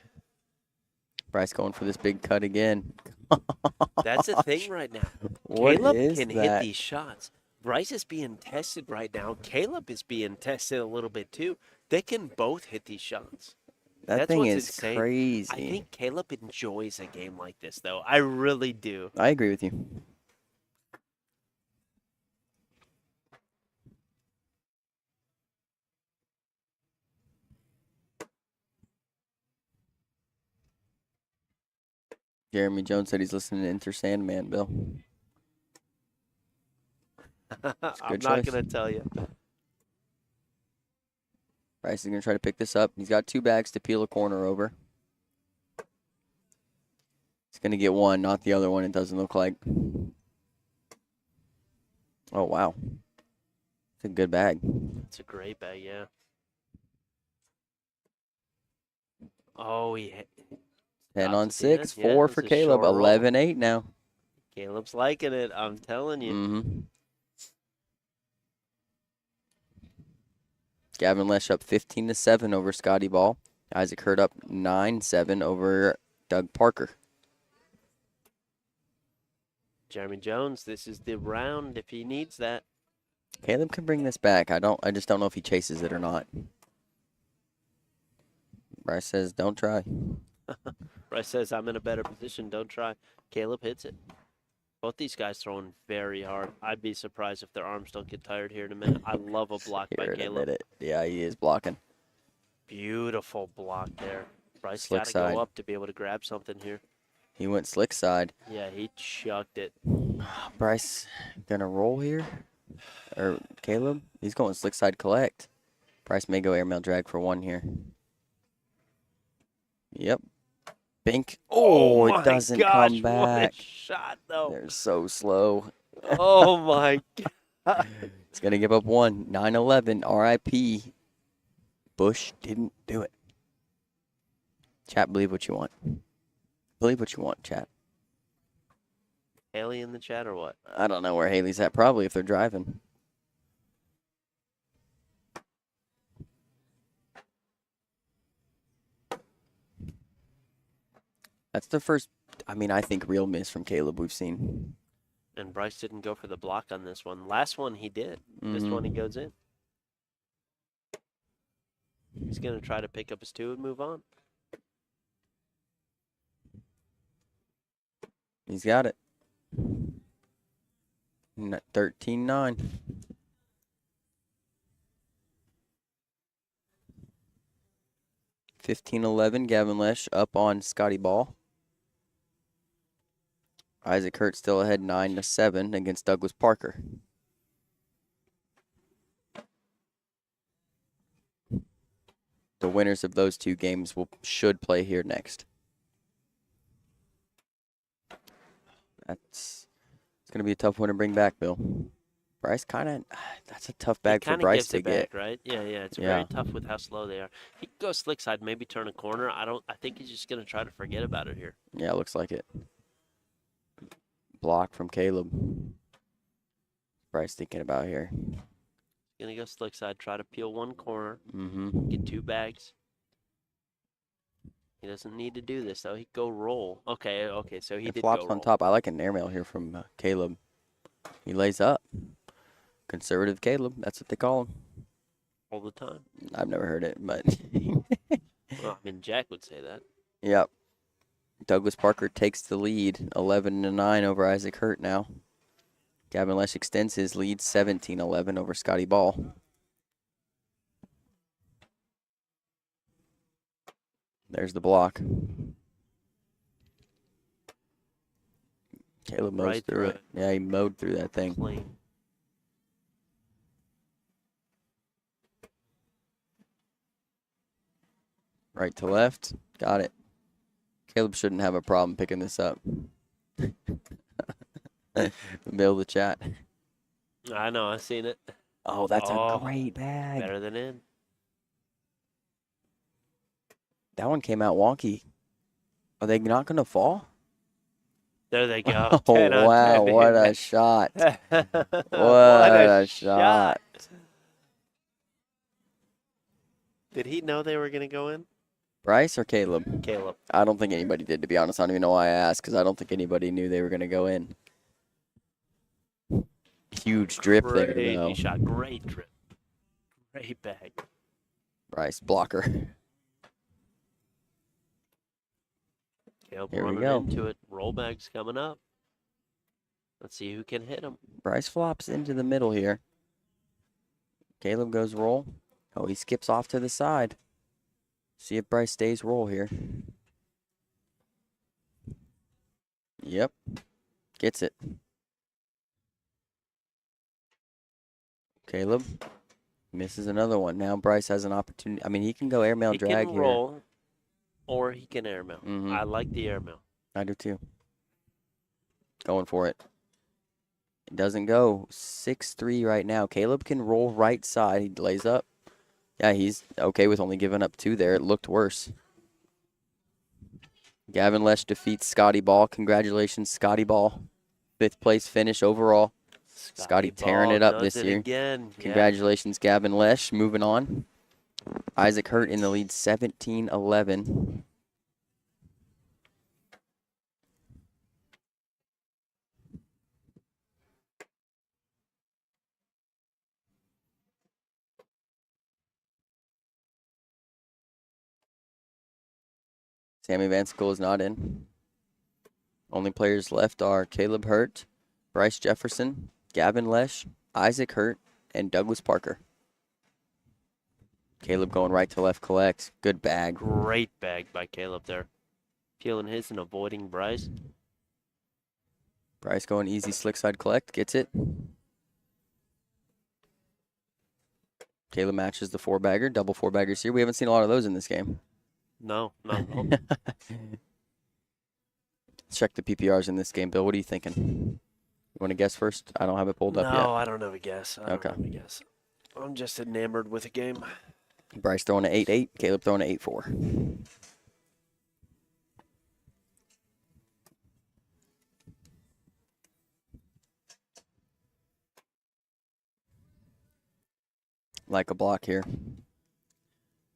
Bryce going for this big cut again. That's the thing right now. What Caleb is can hit that? these shots. Bryce is being tested right now. Caleb is being tested a little bit too. They can both hit these shots. That That's thing what's is insane. crazy. I think Caleb enjoys a game like this, though. I really do. I agree with you. Jeremy Jones said he's listening to Enter Sandman, Bill. I'm good not choice. going to tell you. Bryce is going to try to pick this up. He's got 2 bags to peel a corner over. He's going to get one, not the other one, it doesn't look like. Oh, wow. It's a good bag. It's a great bag, yeah. Oh, he hit. 10 Drops on at the 6, end. Yeah, 4 it's for a Caleb. short roll. 11-8 now. Caleb's liking it, I'm telling you. Mm-hmm. Gavin Lesch up 15-7 over Scotty Ball. Isaac Hurt up 9-7 over Doug Parker. Jeremy Jones, this is the round if he needs that. Caleb can bring this back. I just don't know if he chases it or not. Bryce says, don't try. Bryce says, I'm in a better position. Don't try. Caleb hits it. Both these guys throwing very hard. I'd be surprised if their arms don't get tired here in a minute. I love a block by Here in a Caleb. minute. Yeah, he is blocking. Beautiful block there. Bryce Slick got to side. go up to be able to grab something here. He went slick side. Yeah, he chucked it. Bryce gonna roll here? Or Caleb? He's going slick side collect. Bryce may go airmail drag for 1 here. Yep. Bink. Oh, my it doesn't gosh, come back. What a shot, though. They're so slow. Oh, my God. It's going to give up 1. 9-11. RIP. Bush didn't do it. Chat, believe what you want. Believe what you want, chat. Haley in the chat or what? I don't know where Haley's at. Probably if they're driving. That's the first I mean, I think real miss from Caleb we've seen. And Bryce didn't go for the block on this one. Last one he did. This one he goes in. He's going to try to pick up his 2 and move on. He's got it. 13-9. (15-11). Gavin Lesch up on Scotty Ball. Isaac Hurt still ahead 9-7 against Douglas Parker. The winners of those 2 games should play here next. It's going to be a tough one to bring back, Bill. Bryce that's a tough bag for Bryce to get. Back, right? Yeah. It's very tough with how slow they are. He can go slick side, maybe turn a corner. I think he's just going to try to forget about it here. Yeah, it looks like it. Block from Caleb. Bryce thinking about here. Going to go slick side, try to peel 1 corner, Mm-hmm. get 2 bags. He doesn't need to do this, though. He go roll. Okay, so he did flops go roll. on top. I like an airmail here from Caleb. He lays up. Conservative Caleb, that's what they call him. All the time. I've never heard it, but Well, I mean, Jack would say that. Yep. Douglas Parker takes the lead, 11-9 over Isaac Hurt now. Gavin Lesch extends his lead, 17-11 over Scotty Ball. There's the block. Caleb mows Right through it. Yeah, he mowed through that thing. Clean. Right to left. Got it. Caleb shouldn't have a problem picking this up. Middle of the chat. I know, I've seen it. Oh, that's a great bag. Better than in. That one came out wonky. Are they not going to fall? There they go. Oh, 10 on wow. 10. What a shot. What a shot. Did he know they were going to go in? Bryce or Caleb? Caleb. I don't think anybody did, to be honest. I don't even know why I asked, because I don't think anybody knew they were going to go in. Huge drip there, Great though. shot. Great drip. Great bag. Bryce, blocker. Caleb Here we running go. into it. Roll bags coming up. Let's see who can hit him. Bryce flops into the middle here. Caleb goes roll. Oh, he skips off to the side. See if Bryce stays roll here. Yep. Gets it. Caleb misses another one. Now Bryce has an opportunity. I mean, he can go airmail He drag can here. roll, or he can airmail. Mhm. I like the airmail. I do too. Going for it. It doesn't go. 6-3 right now. Caleb can roll right side. He lays up. Yeah, he's okay with only giving up 2 there. It looked worse. Gavin Lesch defeats Scotty Ball. Congratulations, Scotty Ball. 5th place finish overall. Scotty tearing Ball it up does this it year. Again. Congratulations, Gavin Lesch. Moving on. Isaac Hurt in the lead, 17-11. Sammy Vansickle is not in. Only players left are Caleb Hurt, Bryce Jefferson, Gavin Lesch, Isaac Hurt, and Douglas Parker. Caleb going right to left collect. Good bag. Great bag by Caleb there. Peeling his and avoiding Bryce. Bryce going easy slick side collect. Gets it. Caleb matches the 4-bagger. Double 4-baggers here. We haven't seen a lot of those in this game. No, not at all. Let's check the PPRs in this game. Bill, what are you thinking? You want to guess first? I don't have it pulled up yet. No, I don't have a guess. I don't Okay. have a guess. I'm just enamored with the game. Bryce throwing an 8-8. Caleb throwing an 8-4. Like a block here.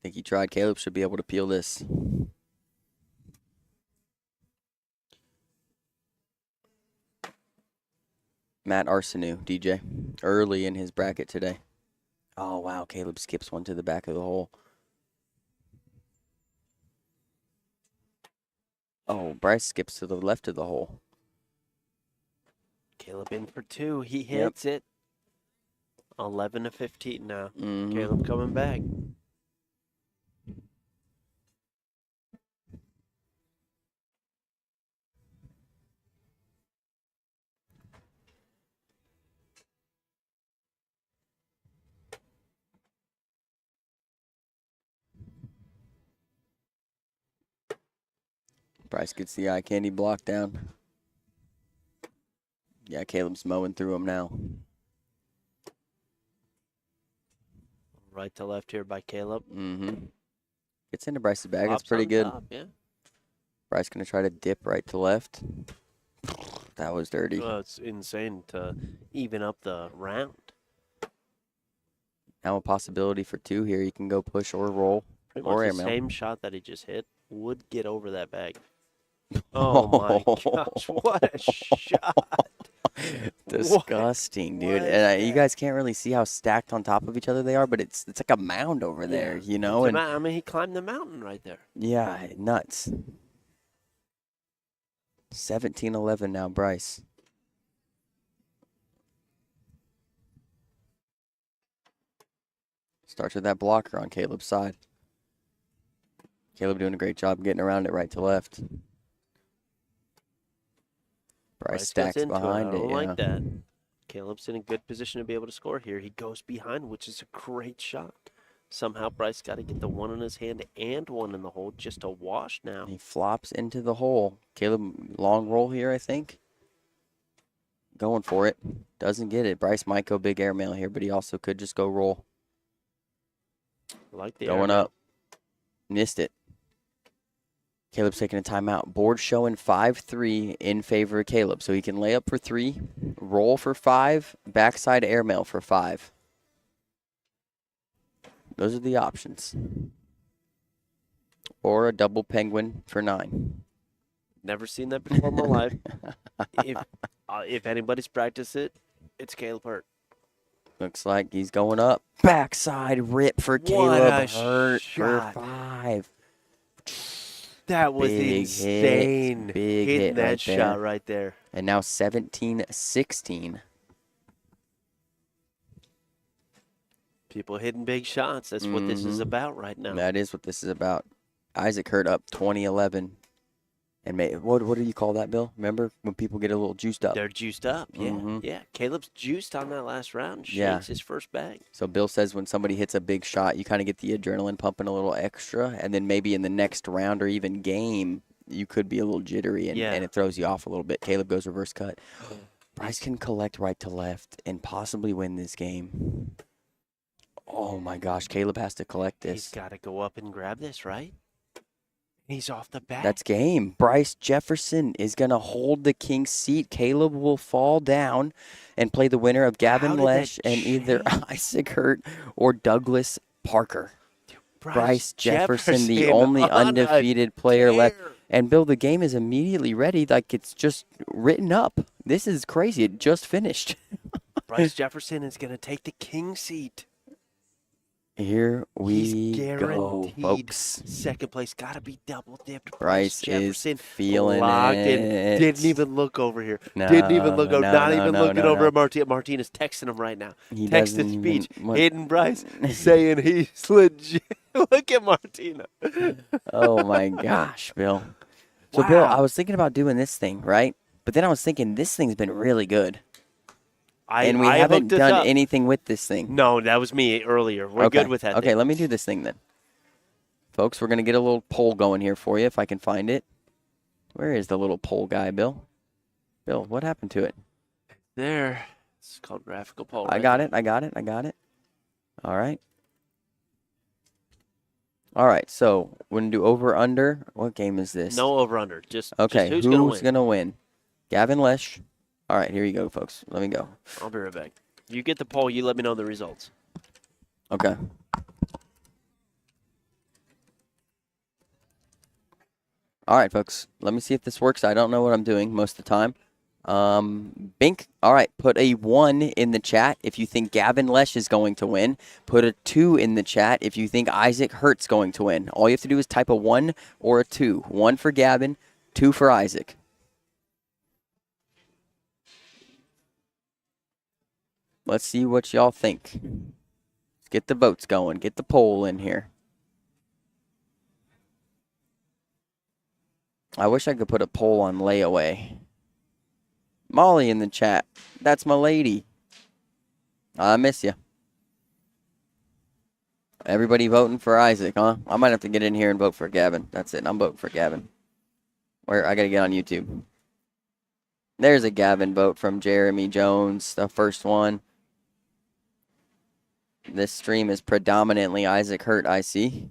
Think he tried. Caleb should be able to peel this. Matt Arseneau, DJ, early in his bracket today. Oh, wow. Caleb skips one to the back of the hole. Oh, Bryce skips to the left of the hole. Caleb in for 2. He hits it. 11 to 15 now. Caleb coming back. Bryce gets the eye candy block down. Yeah, Caleb's mowing through him now. Right to left here by Caleb. Gets into Bryce's bag. That's Pops pretty on good. top, yeah. Bryce going to try to dip right to left. That was dirty. Well, it's insane to even up the round. Now a possibility for 2 here. You can go push or roll. Pretty or much air the mail. same shot that he just hit would get over that bag. Oh my gosh, what a shot. Disgusting, dude. And you guys can't really see how stacked on top of each other they are, but it's like a mound over there, you know? And I mean, he climbed the mountain right there. yeah, nuts. 17-11 now, Bryce. Starts with that blocker on Caleb's side. Caleb doing a great job getting around it right to left. Bryce stacks behind it. I don't like that. Caleb's in a good position to be able to score here. He goes behind, which is a great shot. Somehow Bryce got to get the one in his hand and one in the hole just to wash now. He flops into the hole. Caleb, long roll here, I think. Going for it. Doesn't get it. Bryce might go big airmail here, but he also could just go roll. Like the Going airmail. up. Missed it. Caleb's taking a timeout. Board showing 5-3 in favor of Caleb. So he can lay up for 3, roll for 5, backside airmail for 5. Those are the options. Or a double penguin for 9. Never seen that before in my life. If anybody's practiced it, it's Caleb Hurt. Looks like he's going up. Backside rip for Caleb Hurt for 5. That was insane. Big Hitting hit that right shot there. right there. And now 17-16. People hitting big shots. That's what this is about right now. That is what this is about. Isaac Hurt up 20-11. And what do you call that, Bill? Remember when people get a little juiced up? They're juiced up, yeah. Yeah, Caleb's juiced on that last round. Shakes his first bag. So Bill says when somebody hits a big shot, you kind of get the adrenaline pumping a little extra. And then maybe in the next round or even game, you could be a little jittery and it throws you off a little bit. Caleb goes reverse cut. Bryce can collect right to left and possibly win this game. Oh, my gosh. Caleb has to collect this. He's got to go up and grab this, right? He's off the bat. That's game. Bryce Jefferson is going to hold the king's seat. Caleb will fall down and play the winner of Gavin Lesch and either Isaac Hurt or Douglas Parker. Bryce Jefferson, the only undefeated player left. And, Bill, the game is immediately ready. Like, it's just written up. This is crazy. It just finished. Bryce Jefferson is going to take the king's seat. Here we go, folks. Second place, got to be double dipped. Bryce Jefferson is feeling locked it. in. Didn't even look over here. No, Didn't even look over. Not even looking over no. at Martinez texting him right now. He Texted speech. Hitting Bryce, saying he's legit. Look at Martina. Oh, my gosh, Bill. So, Bill, I was thinking about doing this thing, right? But then I was thinking this thing's been really good. And we haven't done anything with this thing. No, that was me earlier. We're good with that Okay, let me do this thing then. Folks, we're going to get a little poll going here for you if I can find it. Where is the little poll guy, Bill? Bill, what happened to it? There. It's called graphical poll. I got it. All right. All right, so we're going to do over-under. What game is this? No over-under. Just who's going to win? Gavin Lesch. All right, here you go, folks. Let me go. I'll be right back. You get the poll. You let me know the results. Okay. All right, folks. Let me see if this works. I don't know what I'm doing most of the time. Bink, all right, put a 1 in the chat if you think Gavin Lesch is going to win. Put a 2 in the chat if you think Isaac Hurt's going to win. All you have to do is type a 1 or a 2. 1 for Gavin, 2 for Isaac. Let's see what y'all think. Let's get the votes going. Get the poll in here. I wish I could put a poll on layaway. Molly in the chat. That's my lady. I miss you. Everybody voting for Isaac, huh? I might have to get in here and vote for Gavin. That's it. I'm voting for Gavin. Where I gotta get on YouTube. There's a Gavin vote from Jeremy Jones, the first one. This stream is predominantly Isaac Hurt, I see.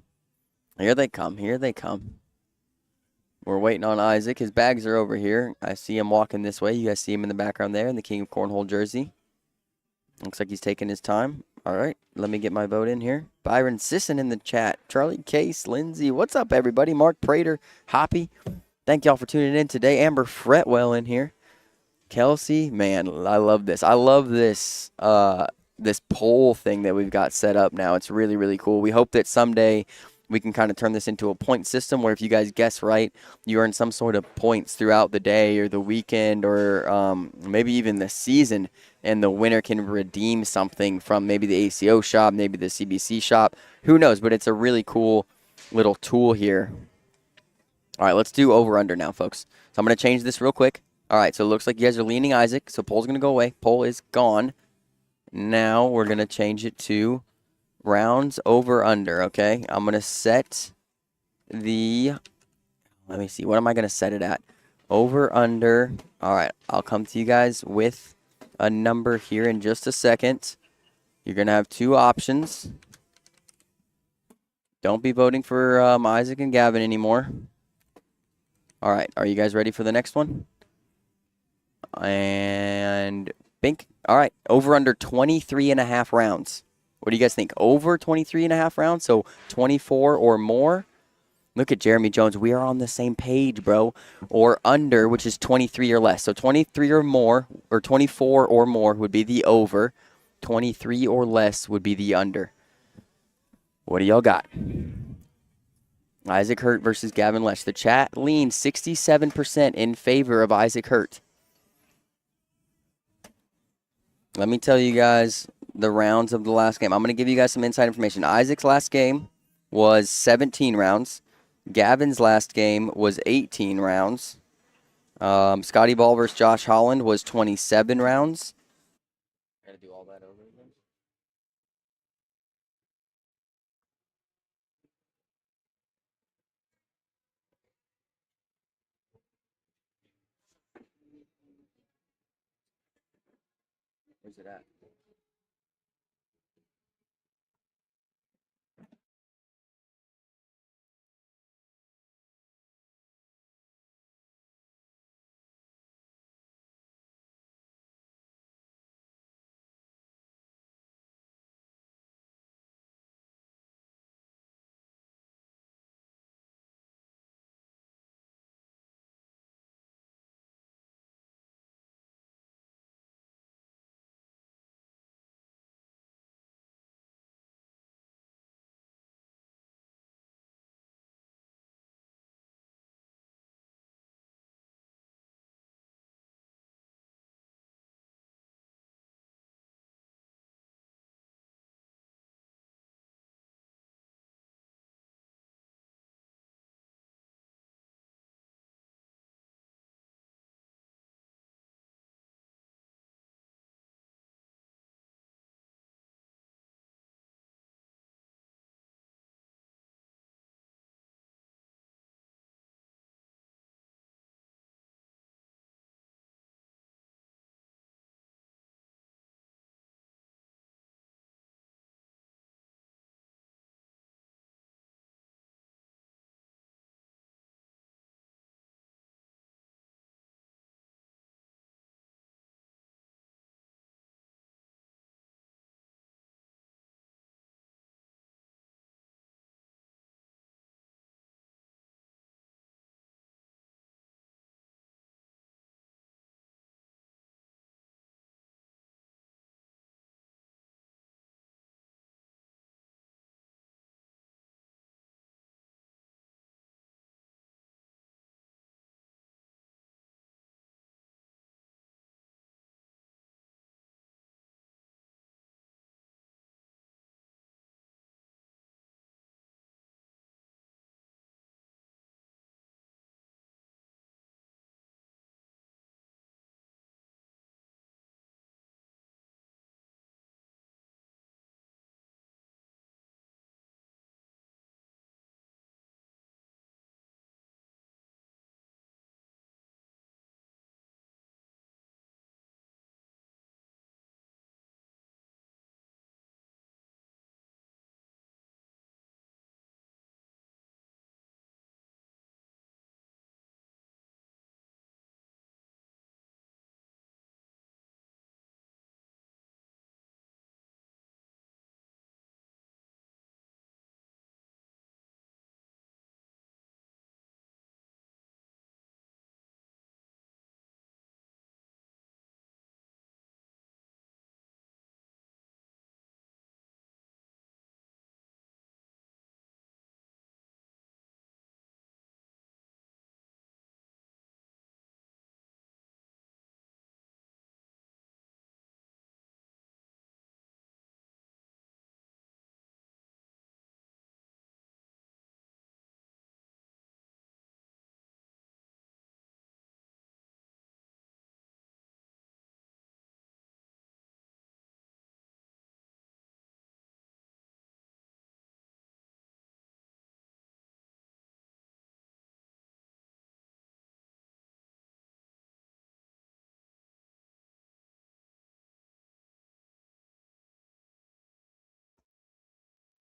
Here they come. Here they come. We're waiting on Isaac. His bags are over here. I see him walking this way. You guys see him in the background there in the King of Cornhole jersey. Looks like he's taking his time. All right, let me get my vote in here. Byron Sisson in the chat. Charlie Case, Lindsay. What's up, everybody? Mark Prater, Hoppy. Thank y'all for tuning in today. Amber Fretwell in here. Kelsey, man, I love this. I love this this poll thing that we've got set up now. It's really, really cool. We hope that someday we can kind of turn this into a point system where if you guys guess right, you earn some sort of points throughout the day or the weekend or maybe even the season, and the winner can redeem something from maybe the ACO shop, maybe the CBC shop. Who knows? But it's a really cool little tool here. All right, let's do over-under now, folks. So I'm going to change this real quick. All right, so it looks like you guys are leaning Isaac, so poll's going to go away. Poll is gone. Now we're going to change it to rounds over-under, okay? I'm going to set the, let me see, what am I going to set it at? Over-under. All right, I'll come to you guys with a number here in just a second. You're going to have two options. Don't be voting for Isaac and Gavin anymore. All right, are you guys ready for the next one? And Bink. All right, over under 23.5 rounds. What do you guys think? Over 23.5 rounds, so 24 or more. Look at Jeremy Jones. We are on the same page, bro. Or under, which is 23 or less. So 23 or more, or 24 or more would be the over. 23 or less would be the under. What do y'all got? Isaac Hurt versus Gavin Lesch. The chat leans 67% in favor of Isaac Hurt. Let me tell you guys the rounds of the last game. I'm going to give you guys some inside information. Isaac's last game was 17 rounds. Gavin's last game was 18 rounds. Scotty Ball versus Josh Holland was 27 rounds. Got to do all that over again. Where's it at?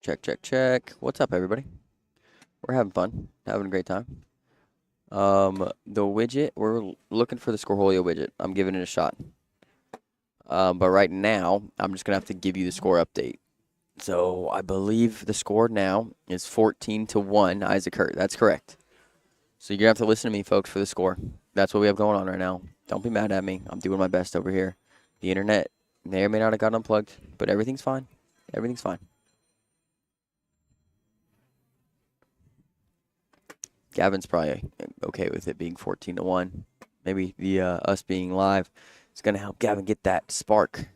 Check, check, check. What's up, everybody? We're having fun. Having a great time. The widget, we're looking for the Scoreholio widget. I'm giving it a shot. But right now, I'm just going to have to give you the score update. So I believe the score now is 14-1, Isaac Hurt. That's correct. So you're going to have to listen to me, folks, for the score. That's what we have going on right now. Don't be mad at me. I'm doing my best over here. The internet may or may not have got unplugged, but everything's fine. Everything's fine. Gavin's probably okay with it being 14-1. Maybe the us being live is going to help Gavin get that spark.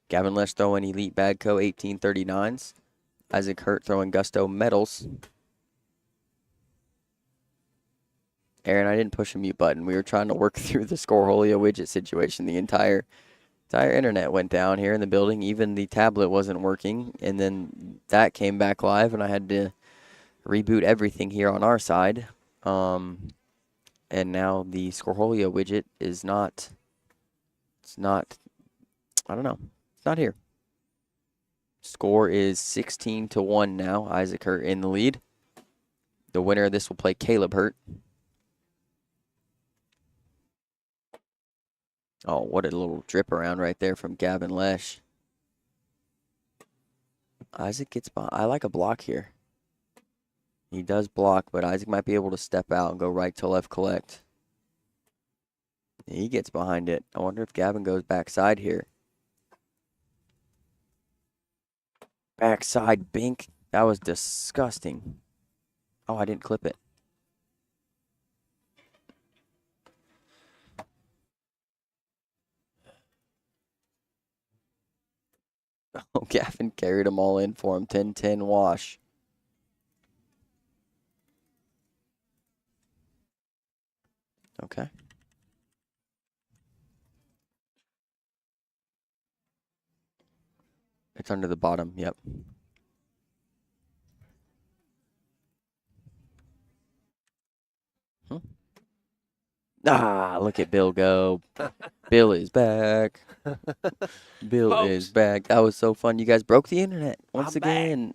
Gavin Lesch throwing Elite Badco 1839s. Isaac Hurt throwing Gusto Medals. Aaron, I didn't push a mute button. We were trying to work through the Scoreholio widget situation. The entire internet went down here in the building. Even the tablet wasn't working. And then that came back live, and I had to reboot everything here on our side. And now the Scoreholio widget is not, I don't know. It's not here. Score is 16-1 now. Isaac Hurt in the lead. The winner of this will play Caleb Hurt. Oh, what a little drip around right there from Gavin Lesch. Isaac gets by. I like a block here. He does block, but Isaac might be able to step out and go right to left collect. He gets behind it. I wonder if Gavin goes backside here. Backside bink. That was disgusting. Oh, I didn't clip it. Oh, Gavin carried them all in for him. 10-10 wash. Okay. It's under the bottom. Yep. Ah, look at Bill go. Bill is back. Bill Folks. is back. That was so fun. You guys broke the internet once I'm again.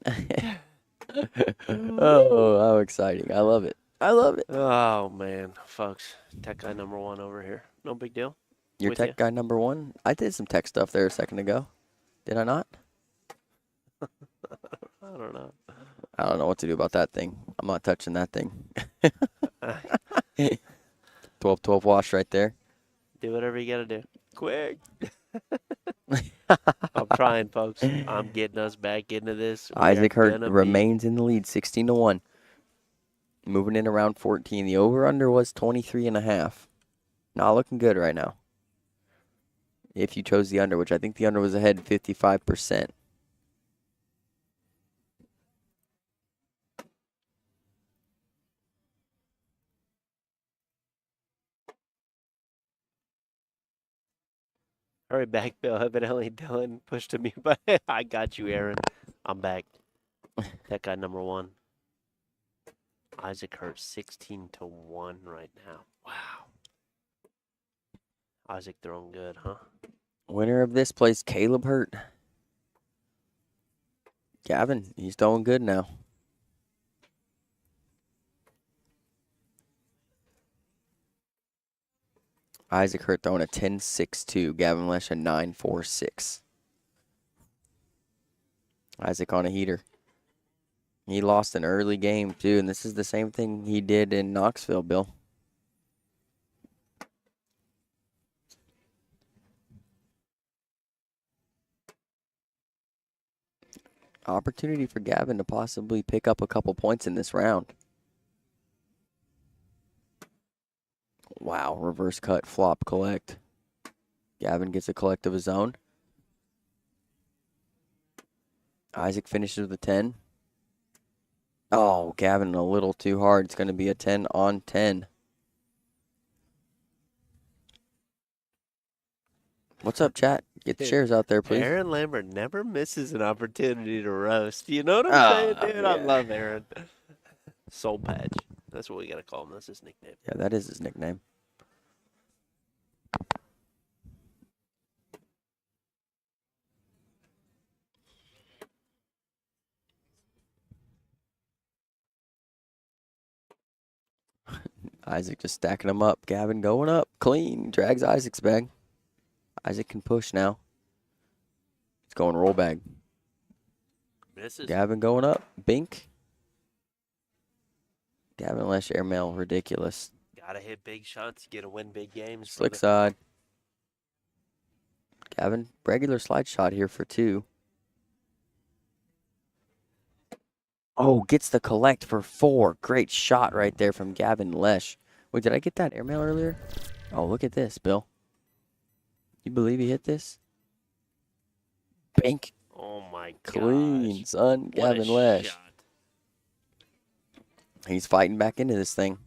Oh, how exciting. I love it. I love it. Oh, man. Folks, tech guy number 1 over here. No big deal. You're With tech ya. guy number 1? I did some tech stuff there a second ago. Did I not? I don't know. I don't know what to do about that thing. I'm not touching that thing. 12-12 wash right there. Do whatever you got to do. Quick. I'm trying, folks. I'm getting us back into this. We Isaac are Hurt gonna remains in the lead, 16-1. Moving in around 14. The over-under was 23.5. Not looking good right now. If you chose the under, which I think the under was ahead 55%. Hurry back, Bill. Evidently, Dylan pushed a mute, but I got you, Aaron. I'm back. That guy number 1. Isaac Hurt 16-1 right now. Wow. Isaac throwing good, huh? Winner of this plays Caleb Hurt. Gavin, he's throwing good now. Isaac Hurt throwing a 10-6-2. Gavin Lesch a 9-4-6. Isaac on a heater. He lost an early game, too, and this is the same thing he did in Knoxville, Bill. Opportunity for Gavin to possibly pick up a couple points in this round. Wow, reverse cut, flop, collect. Gavin gets a collect of his own. Isaac finishes with a 10. Oh, Gavin a little too hard. It's going to be a 10 on 10. What's up, chat? Get the shares out there, please. Aaron Lambert never misses an opportunity to roast. You know what I'm saying, dude? Yeah. I love Aaron. Soul Patch. That's what we got to call him. That's his nickname. Yeah, that is his nickname. Isaac just stacking them up. Gavin going up. Clean. Drags Isaac's bag. Isaac can push now. It's going roll bag. Misses. Gavin going up. Bink. Gavin Lesch airmail. Ridiculous. Gotta hit big shots. You gotta win big games. Slick side. Gavin, regular slide shot here for 2. Oh, gets the collect for 4. Great shot right there from Gavin Lesch. Wait, did I get that airmail earlier? Oh, look at this, Bill. You believe he hit this? Bank. Oh my gosh. Clean, son. Gavin Lesch. Shot. He's fighting back into this thing.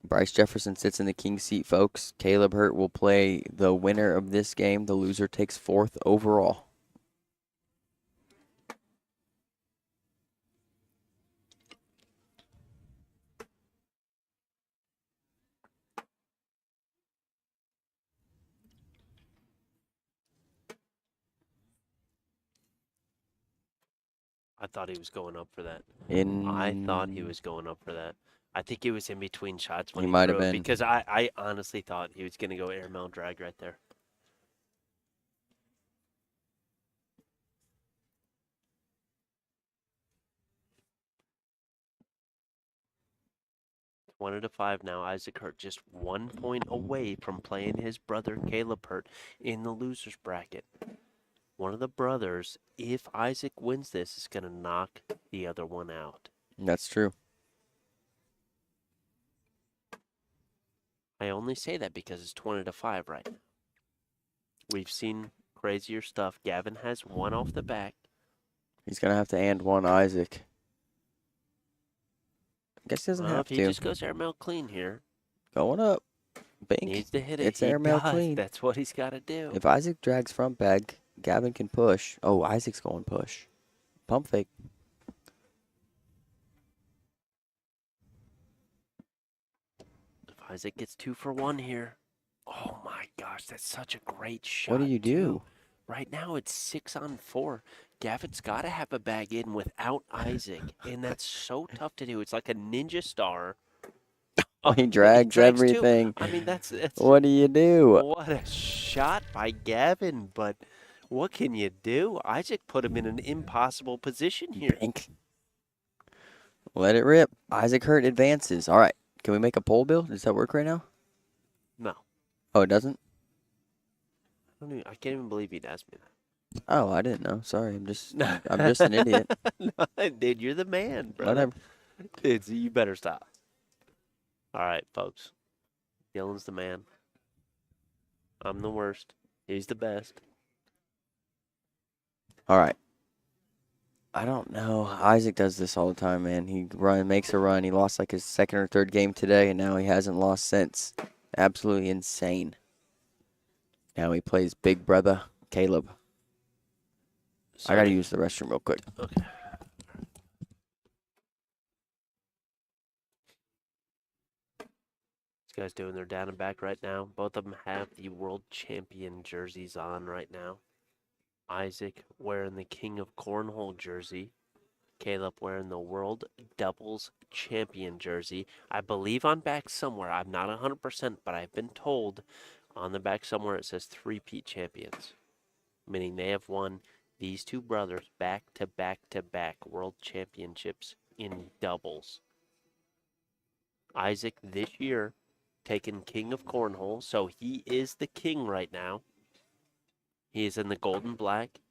Bryce Jefferson sits in the king seat, folks. Caleb Hurt will play the winner of this game. The loser takes 4th overall. I thought he was going up for that. In I thought he was going up for that. I think he was in between shots when He he might have threw it, been. because I honestly thought he was going to go airmail drag right there. One out of 5 now. Isaac Hurt just 1 point away from playing his brother Caleb Hurt in the losers bracket. One of the brothers, if Isaac wins this, is going to knock the other one out. That's true. I only say that because it's 20 to 5 right now. We've seen crazier stuff. Gavin has 1 off the back. He's going to have to and 1 Isaac. I guess he doesn't have if he to. just goes airmail clean here, Going up. Bink. needs to hit it. It's He airmail does. clean. That's what he's got to do. If Isaac drags front bag, Gavin can push. Oh, Isaac's going push. Pump fake. If Isaac gets 2 for 1 here. Oh my gosh, that's such a great shot. What do you do? Too. Right now it's 6 on 4. Gavin's got to have a bag in without Isaac, and that's so tough to do. It's like a ninja star. Oh, he drags everything. Too. I mean, that's what do you do? What a shot by Gavin, but what can you do? Isaac put him in an impossible position here. Bink. Let it rip. Isaac Hurt advances. All right. Can we make a poll, Bill? Does that work right now? No. Oh, it doesn't? I can't even believe he'd ask me that. Oh, I didn't know. Sorry. I'm just an idiot. No, dude, you're the man, brother. Whatever. Dude, you better stop. All right, folks. Dylan's the man. I'm the worst. He's the best. All right. I don't know. Isaac does this all the time, man. He makes a run. He lost like his 2nd or 3rd game today, and now he hasn't lost since. Absolutely insane. Now he plays big brother Caleb. I got to use the restroom real quick. Okay. These guys doing their down and back right now. Both of them have the world champion jerseys on right now. Isaac wearing the King of Cornhole jersey. Caleb wearing the World Doubles Champion jersey. I believe on back somewhere. I'm not 100%, but I've been told on the back somewhere it says 3-peat champions. Meaning they have won, these two brothers, back to back to back world championships in doubles. Isaac this year taking King of Cornhole, so he is the king right now. He is in the gold and black.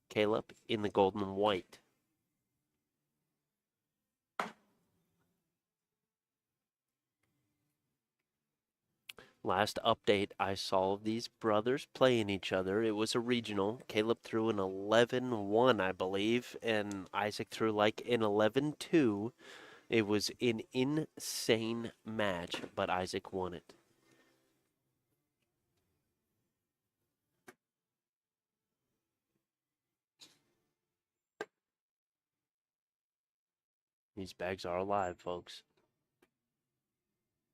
Caleb in the gold and white. Last update, I saw these brothers playing each other. It was a regional. Caleb threw an 11-1, I believe, and Isaac threw like an 11-2. It was an insane match, but Isaac won it. These bags are alive, folks.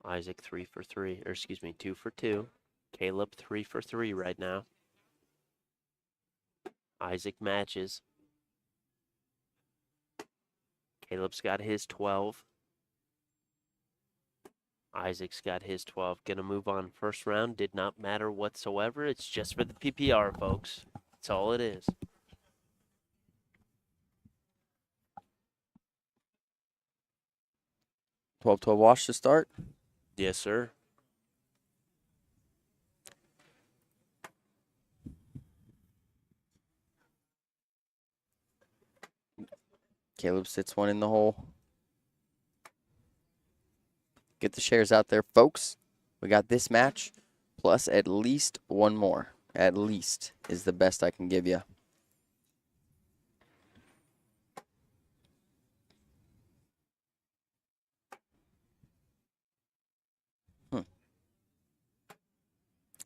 Isaac 3 for 3, or excuse me, 2 for 2. Caleb 3 for 3 right now. Isaac matches. Caleb's got his 12. Isaac's got his 12. Going to move on first round. Did not matter whatsoever. It's just for the PPR, folks. That's all it is. Twelve wash to start. Yes, sir. Caleb sits one in the hole. Get the shares out there, folks. We got this match, plus at least one more. At least is the best I can give you.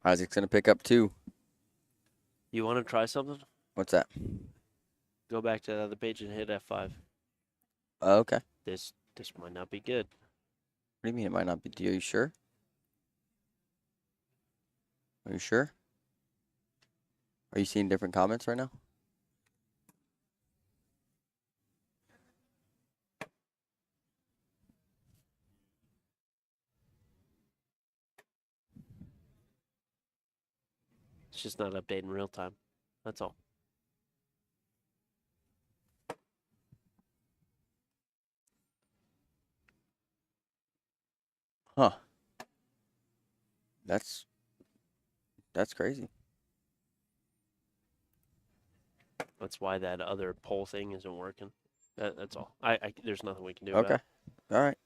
Isaac's going to pick up 2. You want to try something? What's that? Go back to the other page and hit F5. Okay. This might not be good. What do you mean it might not be? Are you sure? Are you sure? Are you seeing different comments right now? It's just not updating real time. That's all. Huh. That's crazy. That's why that other poll thing isn't working. That's all. There's nothing we can do about Okay. it. All right.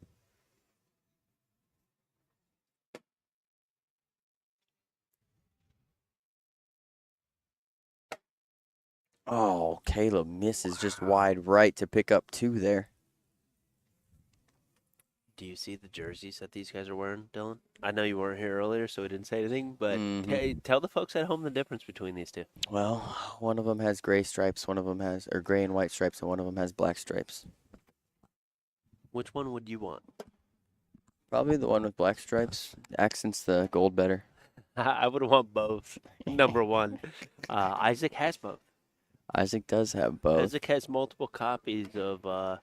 Oh, Caleb misses just wide right to pick up 2 there. Do you see the jerseys that these guys are wearing, Dylan? I know you weren't here earlier, so we didn't say anything, but tell the folks at home the difference between these two. Well, one of them has gray stripes, one of them has, or gray and white stripes, and one of them has black stripes. Which one would you want? Probably the one with black stripes. Accents the gold better. I would want both. Number one. Isaac has both. Isaac does have both. Isaac has multiple copies of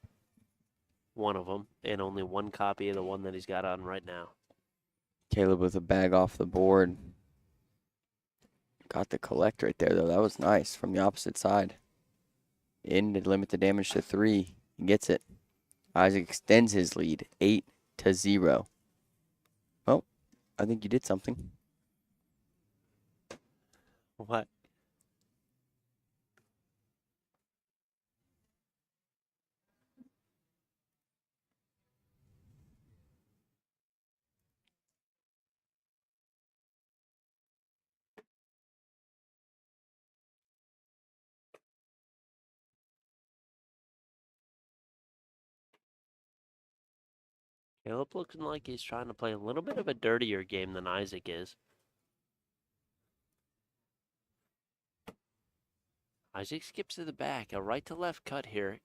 one of them, and only one copy of the one that he's got on right now. Caleb with a bag off the board. Got the collect right there, though. That was nice from the opposite side. In to limit the damage to 3. He gets it. Isaac extends his lead, 8-0. Well, I think you did something. What? Caleb looking like he's trying to play a little bit of a dirtier game than Isaac is. Isaac skips to the back, a right to left cut here.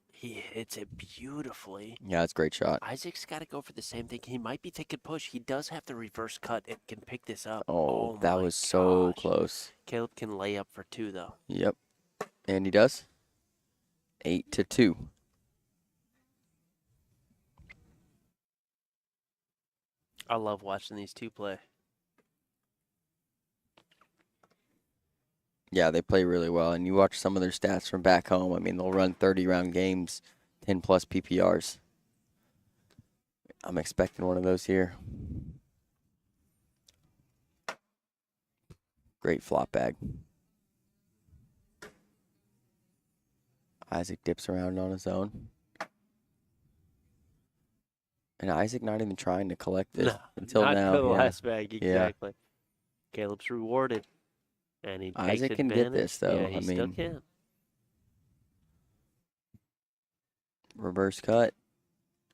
He hits it beautifully. Yeah, it's a great shot. Isaac's got to go for the same thing. He might be taking push. He does have the reverse cut and can pick this up. Oh, that was so close. Caleb can lay up for 2, though. Yep. And he does. 8-2. I love watching these two play. Yeah, they play really well. And you watch some of their stats from back home. I mean, they'll run 30-round games, 10-plus PPRs. I'm expecting one of those here. Great flop bag. Isaac dips around on his own. And Isaac not even trying to collect this until not now. Not the last bag, exactly. Yeah. Caleb's rewarded. And he takes Isaac can get this, though. Yeah, he still can. Reverse cut.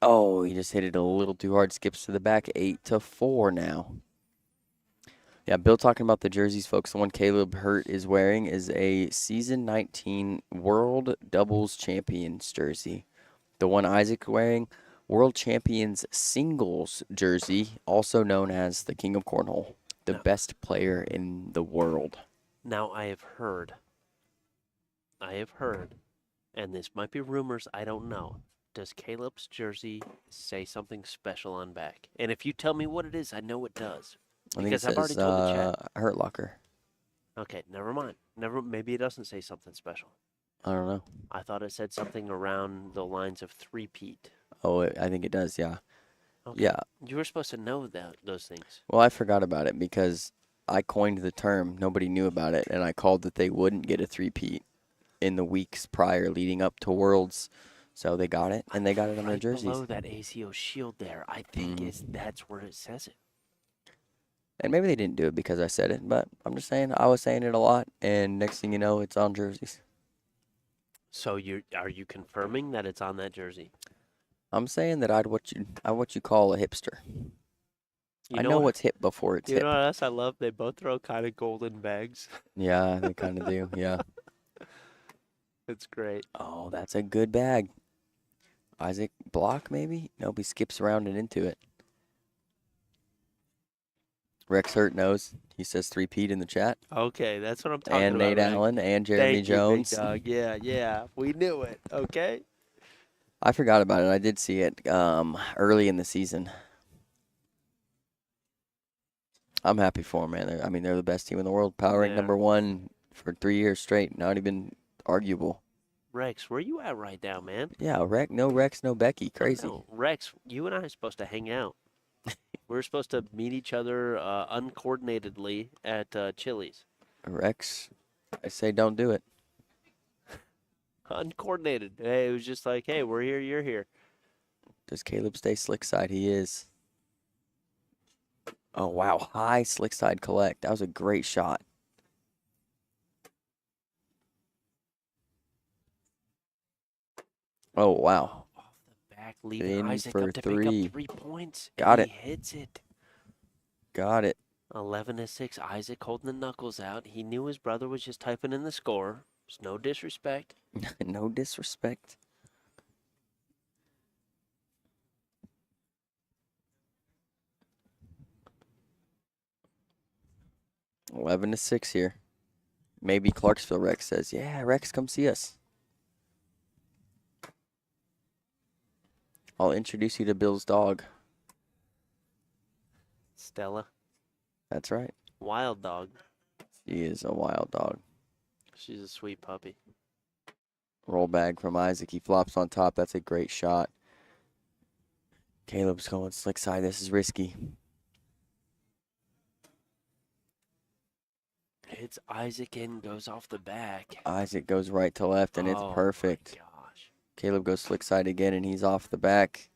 Oh, he just hit it a little too hard. Skips to the back. 8-4 now. Yeah, Bill talking about the jerseys, folks. The one Caleb Hurt is wearing is a Season 19 World Doubles Champions jersey. The one Isaac wearing, World Champions Singles jersey, also known as the King of Cornhole, the best player in the world. Now, I have heard, and this might be rumors, I don't know, Does Caleb's jersey say something special on back? And if you tell me what it is, I know it does. I think it Because I've already says told the chat. Hurt Locker. Okay, never mind. Maybe it doesn't say something special. I don't know. I thought it said something around the lines of three-peat. Oh, I think it does, yeah. Okay. Yeah. You were supposed to know those things. Well, I forgot about it because I coined the term. Nobody knew about it, and I called that they wouldn't get a three-peat in the weeks prior leading up to Worlds. So they got it, and they got it on their Right jerseys. below that ACO shield there, I think that's where it says it. And maybe they didn't do it because I said it, but I'm just saying I was saying it a lot, and next thing you know, it's on jerseys. So are you confirming that it's on that jersey? I'm saying that I'm what you call a hipster. I know what's hip before it's You hip. know what else I love? They both throw kind of golden bags. Yeah, they kind of do. Yeah. It's great. Oh, that's a good bag. Isaac block maybe? Nope, he skips around and into it. Rex Hurt knows. He says 3-peat in the chat. Okay, that's what I'm talking And about. Nate Rick. Allen and Jeremy Thank Jones. you, big dog. Yeah, we knew it. Okay. I forgot about it. I did see it early in the season. I'm happy for them, man. They're the best team in the world. Power rank Yeah. #1 for 3 years straight. Not even arguable. Rex, where you at right now, man? Yeah, Rex, no Becky. Crazy. No, Rex, you and I are supposed to hang out. We're supposed to meet each other uncoordinatedly at Chili's. Rex, I say don't do it. Uncoordinated. Hey, it was just like, hey, we're here, you're here. Does Caleb stay slick side? He is. Oh, wow. High slick side collect. That was a great shot. Oh, wow. Off the back, leaving In Isaac for up to three. pick up 3 points. Got and it. He hits it. Got it. 11-6. Isaac holding the knuckles out. He knew his brother was just typing in the score. There's no disrespect. No disrespect. Eleven to 6 here. Maybe Clarksville Rex says, yeah, Rex, come see us. I'll introduce you to Bill's dog. Stella, That's right. wild dog. She is a wild dog. She's a sweet puppy. Roll bag from Isaac. He flops on top. That's a great shot. Caleb's going slick side. This is risky. Hits Isaac in, goes off the back. Isaac goes right to left, and it's perfect. My gosh. Caleb goes slick side again, and he's off the back.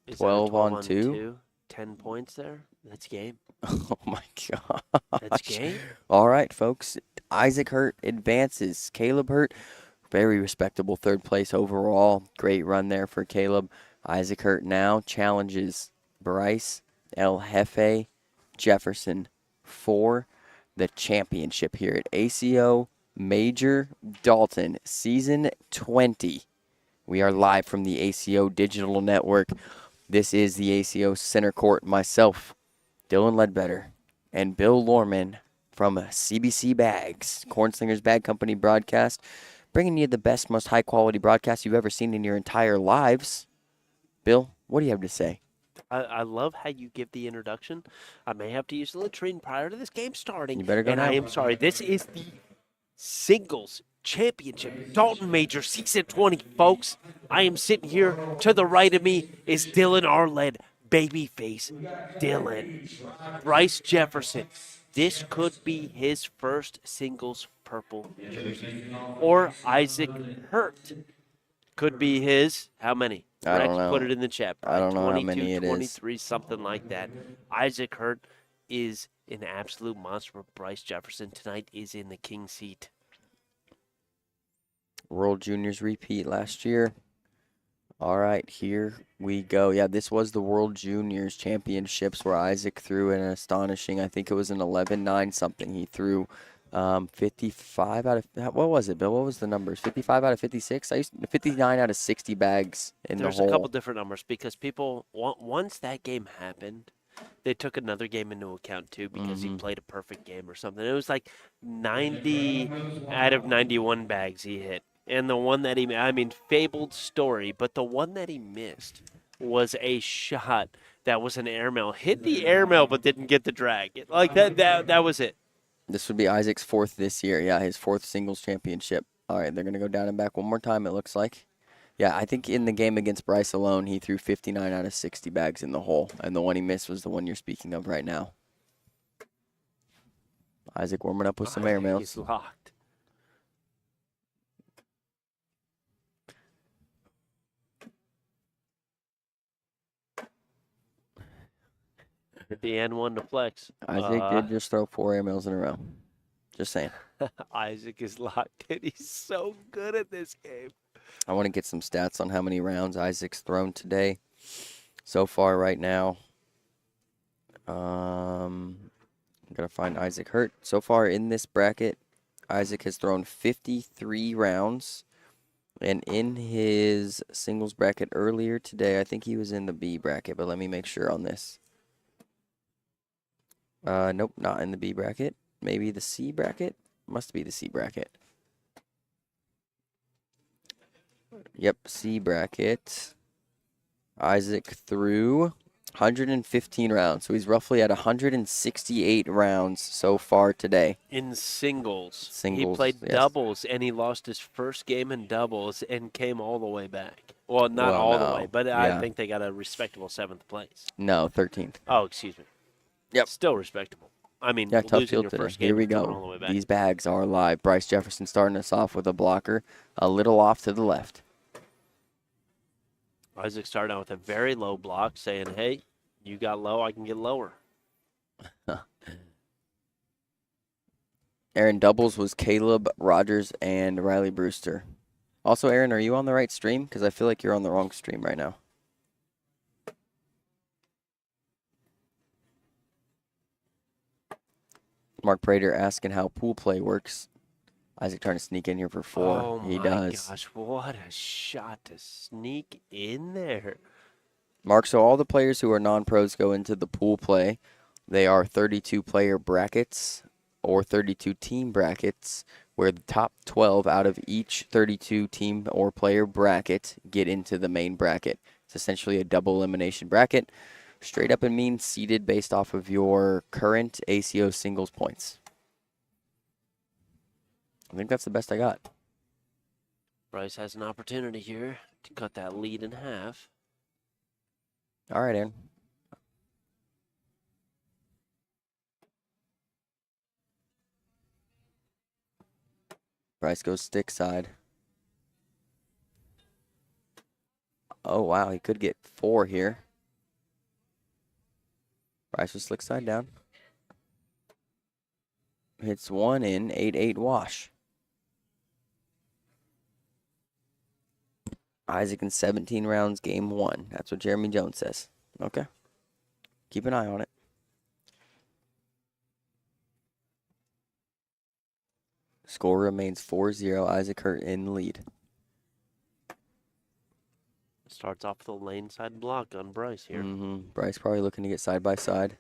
Is that a 12 on 2? 10 points there. That's game. Oh, my gosh. That's game. All right, folks. Isaac Hurt advances. Caleb Hurt, very respectable third place overall. Great run there for Caleb. Isaac Hurt now challenges Bryce, El Jefe, Jefferson for the championship here at ACO Major Dalton Season 20. We are live from the ACO Digital Network. This is the ACO Center Court. Myself, Dylan Ledbetter, and Bill Lorman from CBC Bags, Cornslingers Bag Company broadcast, bringing you the best, most high-quality broadcast you've ever seen in your entire lives. Bill, what do you have to say? I love how you give the introduction. I may have to use the latrine prior to this game starting. You better go and now. I am sorry. This is the singles championship Dalton Major Season 20, folks. I am sitting here. To the right of me is Dylan Arled, babyface Dylan. Bryce Jefferson. This could be his first singles purple jersey. Or Isaac Hurt. Could be his. How many? I don't Rex, know. put it in the chat. I don't know how 22, many it is. 23, something like that. Isaac Hurt is an absolute monster. But Bryce Jefferson tonight is in the king seat. World Juniors repeat last year. All right, here we go. Yeah, this was the World Juniors Championships where Isaac threw an astonishing, I think it was an 11-9 something. He threw 55 out of, what was it, Bill? What was the numbers? 55 out of 56? 59 out of 60 bags in There's the hole. a couple different numbers because people, once that game happened, they took another game into account too because he played a perfect game or something. It was like 90 out of 91 bags he hit. And the one that I mean, fabled story, but the one that he missed was a shot that was an airmail. Hit the airmail, but didn't get the drag. Like that was it. This would be Isaac's 4th this year. Yeah, his 4th singles championship. All right, they're going to go down and back one more time, it looks like. Yeah, I think in the game against Bryce alone, he threw 59 out of 60 bags in the hole, and the one he missed was the one you're speaking of right now. Isaac warming up with some airmails. He's locked. The N1 to flex. Isaac did just throw 4 airmails in a row. Just saying. Isaac is locked in. He's so good at this game. I want to get some stats on how many rounds Isaac's thrown today. So far right now, I'm going to find Isaac hurt. So far in this bracket, Isaac has thrown 53 rounds. And in his singles bracket earlier today, I think he was in the B bracket, but let me make sure on this. Nope, not in the B bracket. Maybe the C bracket? Must be the C bracket. Yep, C bracket. Isaac threw 115 rounds. So he's roughly at 168 rounds so far today. In singles. Singles, He played yes. doubles, and he lost his first game in doubles and came all the way back. Well, not all the way, but I think they got a respectable 7th place. No, 13th. Oh, excuse me. Yep. Still respectable. I mean, Yeah, tough losing field your today. first game Here we and coming all the go. way back. These bags are live. Bryce Jefferson starting us off with a blocker, a little off to the left. Isaac started out with a very low block, saying, hey, you got low, I can get lower. Aaron, doubles was Caleb, Rogers, and Riley Brewster. Also, Aaron, are you on the right stream? Because I feel like you're on the wrong stream right now. Mark Prater asking how pool play works. Isaac trying to sneak in here for 4. Oh, He my does. gosh, what a shot to sneak in there. Mark, so all the players who are non-pros go into the pool play. They are 32-player brackets or 32-team brackets where the top 12 out of each 32-team or player bracket get into the main bracket. It's essentially a double elimination bracket. Straight up and mean seeded based off of your current ACO singles points. I think that's the best I got. Bryce has an opportunity here to cut that lead in half. All right, Aaron. Bryce goes stick side. Oh, wow. He could get 4 here. Bryce was slick side down. Hits 1 in, 8-8 wash. Isaac in 17 rounds, game 1. That's what Jeremy Jones says. Okay. Keep an eye on it. Score remains 4-0. Isaac Hurt in the lead. Starts off with a lane side block on Bryce here. Bryce probably looking to get side by side.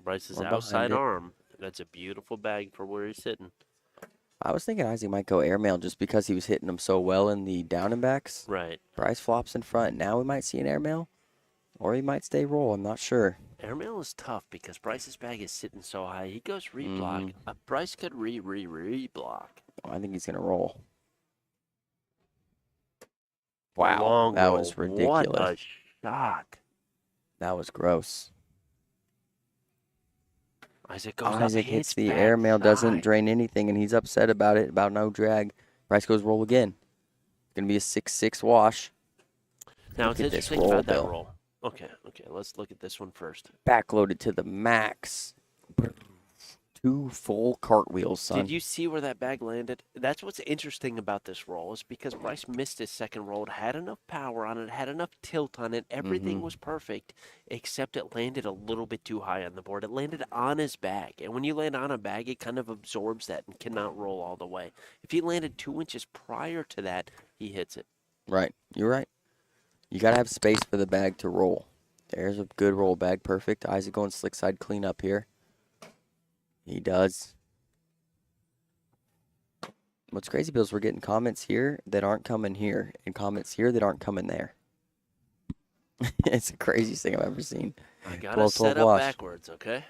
Bryce's Or behind outside it. arm. That's a beautiful bag for where he's sitting. I was thinking Isaac might go airmail just because he was hitting them so well in the down and backs. Right. Bryce flops in front. Now we might see an airmail, or he might stay roll. I'm not sure. Airmail is tough because Bryce's bag is sitting so high. He goes reblock. Bryce could reblock. I think he's going to roll. Wow, Long that roll. was ridiculous. What a shot. That was gross. Isaac goes up, Isaac hits the back airmail, doesn't side. drain anything, and he's upset about it, about no drag. Bryce goes roll again. It's going to be a 6-6 wash. Now, Look it's at this interesting roll, about that Bill. roll. Okay, let's look at this one first. Backloaded to the max. 2 full cartwheels, son. Did you see where that bag landed? That's what's interesting about this roll is because Bryce missed his second roll. It had enough power on it, had enough tilt on it. Everything was perfect, except it landed a little bit too high on the board. It landed on his bag, and when you land on a bag, it kind of absorbs that and cannot roll all the way. If he landed 2 inches prior to that, he hits it. Right, you're right. You got to have space for the bag to roll. There's a good roll bag, perfect. Isaac going slick side clean up here. He does. What's crazy, Bill, is we're getting comments here that aren't coming here and comments here that aren't coming there. It's the craziest thing I've ever seen. I gotta 12-12 set up wash. backwards, okay?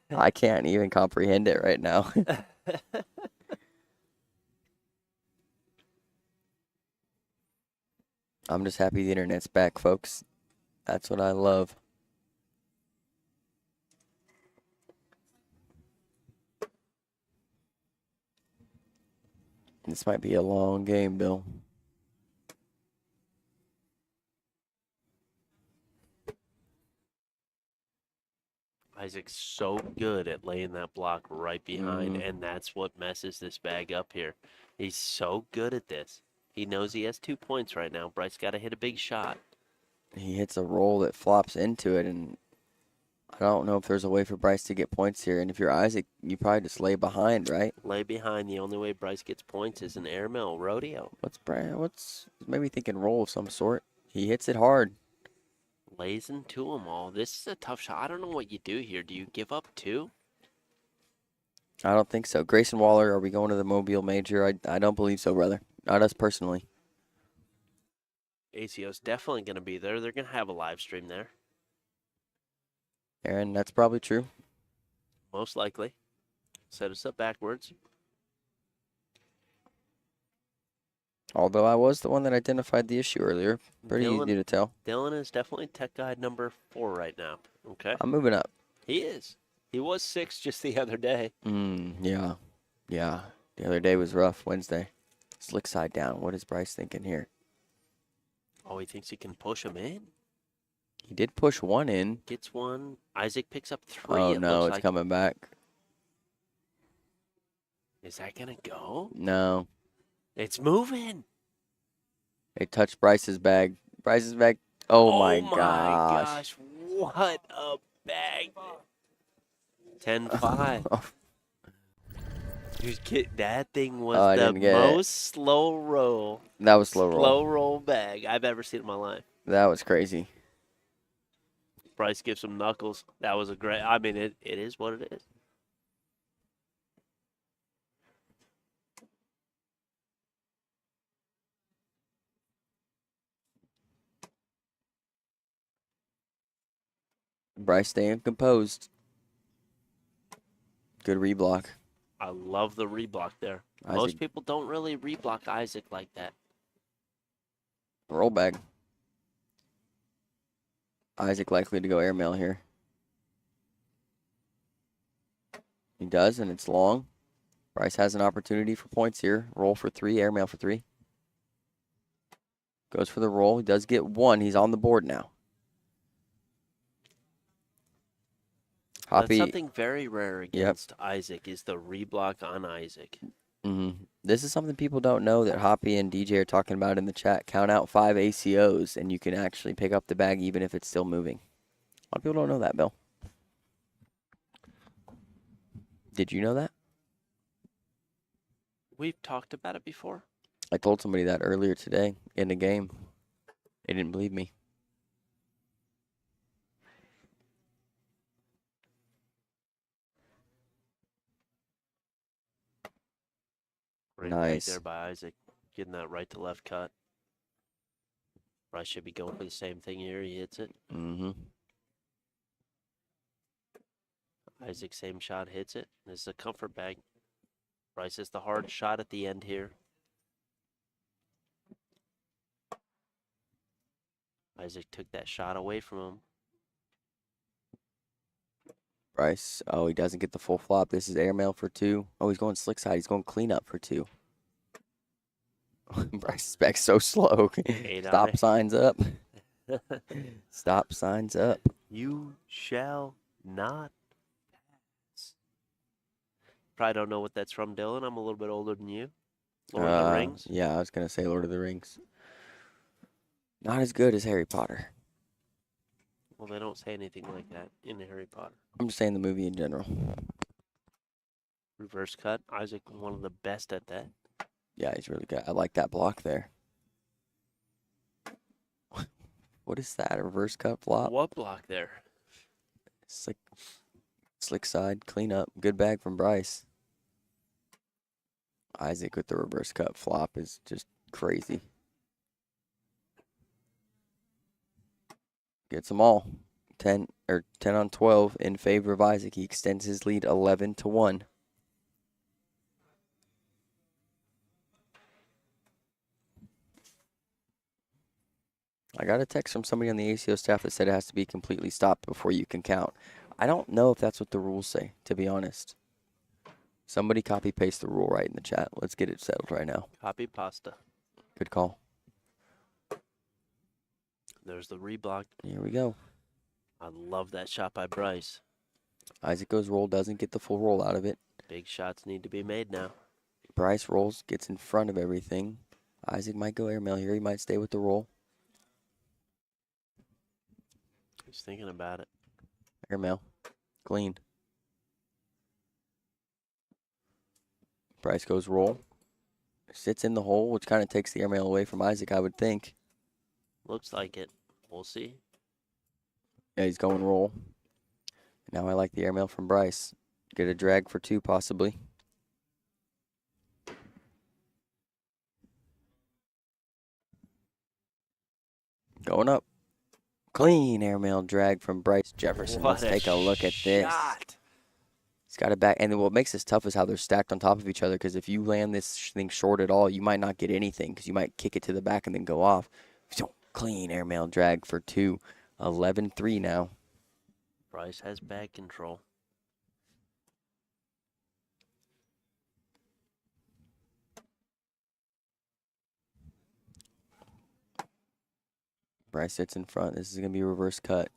I can't even comprehend it right now. I'm just happy the internet's back, folks. That's what I love. This might be a long game, Bill. Isaac's so good at laying that block right behind, Mhm. and that's what messes this bag up here. He's so good at this. He knows he has 2 points right now. Bryce got to hit a big shot. He hits a roll that flops into it, and I don't know if there's a way for Bryce to get points here. And if you're Isaac, you probably just lay behind, right? Lay behind. The only way Bryce gets points is an airmail rodeo. What's maybe thinking roll of some sort? He hits it hard. Lays into them all. This is a tough shot. I don't know what you do here. Do you give up 2? I don't think so. Grayson Waller, are we going to the Mobile Major? I don't believe so, brother. Not us personally. ACO's definitely going to be there. They're going to have a live stream there. Aaron, that's probably true. Most likely. Set us up backwards. Although I was the one that identified the issue earlier. Pretty easy to tell. Dylan is definitely tech guide number 4 right now. Okay. I'm moving up. He is. He was 6 just the other day. Yeah. Yeah. The other day was rough, Wednesday. Slick side down. What is Bryce thinking here? Oh, he thinks he can push him in? He did push one in. Gets one. Isaac picks up 3. Oh, it no, looks it's like. coming back. Is that going to go? No. It's moving. It touched Bryce's bag. Bryce's bag. Oh, my gosh. What a bag. 10-5. That thing was the most slow roll. That was slow roll. Slow roll bag I've ever seen in my life. That was crazy. Bryce gives him knuckles. That was a great. I mean, it is what it is. Bryce staying composed. Good reblock. I love the reblock there. Isaac. Most people don't really reblock Isaac like that. Roll bag. Isaac likely to go airmail here. He does, and it's long. Bryce has an opportunity for points here. Roll for 3, airmail for 3. Goes for the roll. He does get 1. He's on the board now. That's something very rare against Isaac is the reblock on Isaac. This is something people don't know that Hoppy and DJ are talking about in the chat. Count out 5 ACOs, and you can actually pick up the bag even if it's still moving. A lot of people don't know that, Bill. Did you know that? We've talked about it before. I told somebody that earlier today in the game. They didn't believe me. Great Nice. there by Isaac, getting that right to left cut. Bryce should be going for the same thing here. He hits it. Isaac, same shot, hits it. This is a comfort bag. Bryce has the hard shot at the end here. Isaac took that shot away from him. Bryce, oh, he doesn't get the full flop. This is airmail for 2. Oh, he's going slick side. He's going cleanup for 2. Bryce's back so slow. Stop signs up. Stop signs up. You shall not pass. Probably don't know what that's from, Dylan. I'm a little bit older than you. Lord of the Rings? Yeah, I was going to say Lord of the Rings. Not as good as Harry Potter. Well, they don't say anything like that in Harry Potter. I'm just saying the movie in general. Reverse cut. Isaac, one of the best at that. Yeah, he's really good. I like that block there. What is that? A reverse cut flop? What block there? It's Slick side, clean up. Good bag from Bryce. Isaac with the reverse cut flop is just crazy. Gets them all. 10 on 12 in favor of Isaac. He extends his lead 11-1. I got a text from somebody on the ACO staff that said it has to be completely stopped before you can count. I don't know if that's what the rules say, to be honest. Somebody copy paste the rule right in the chat. Let's get it settled right now. Copy pasta. Good call. There's the reblock. Here we go. I love that shot by Bryce. Isaac goes roll, doesn't get the full roll out of it. Big shots need to be made now. Bryce rolls, gets in front of everything. Isaac might go airmail here. He might stay with the roll. He's thinking about it. Airmail. Clean. Bryce goes roll. Sits in the hole, which kind of takes the airmail away from Isaac, I would think. Looks like it. We'll see. Yeah, he's going roll. Now I like the airmail from Bryce. Get a drag for 2, possibly. Going up. Clean airmail drag from Bryce Jefferson. What Let's take a look at this. Shot. He's got it back. And what makes this tough is how they're stacked on top of each other, because if you land this thing short at all, you might not get anything because you might kick it to the back and then go off. So clean airmail drag for 2. 11-3 now. Bryce has bag control. Bryce sits in front. This is going to be a reverse cut.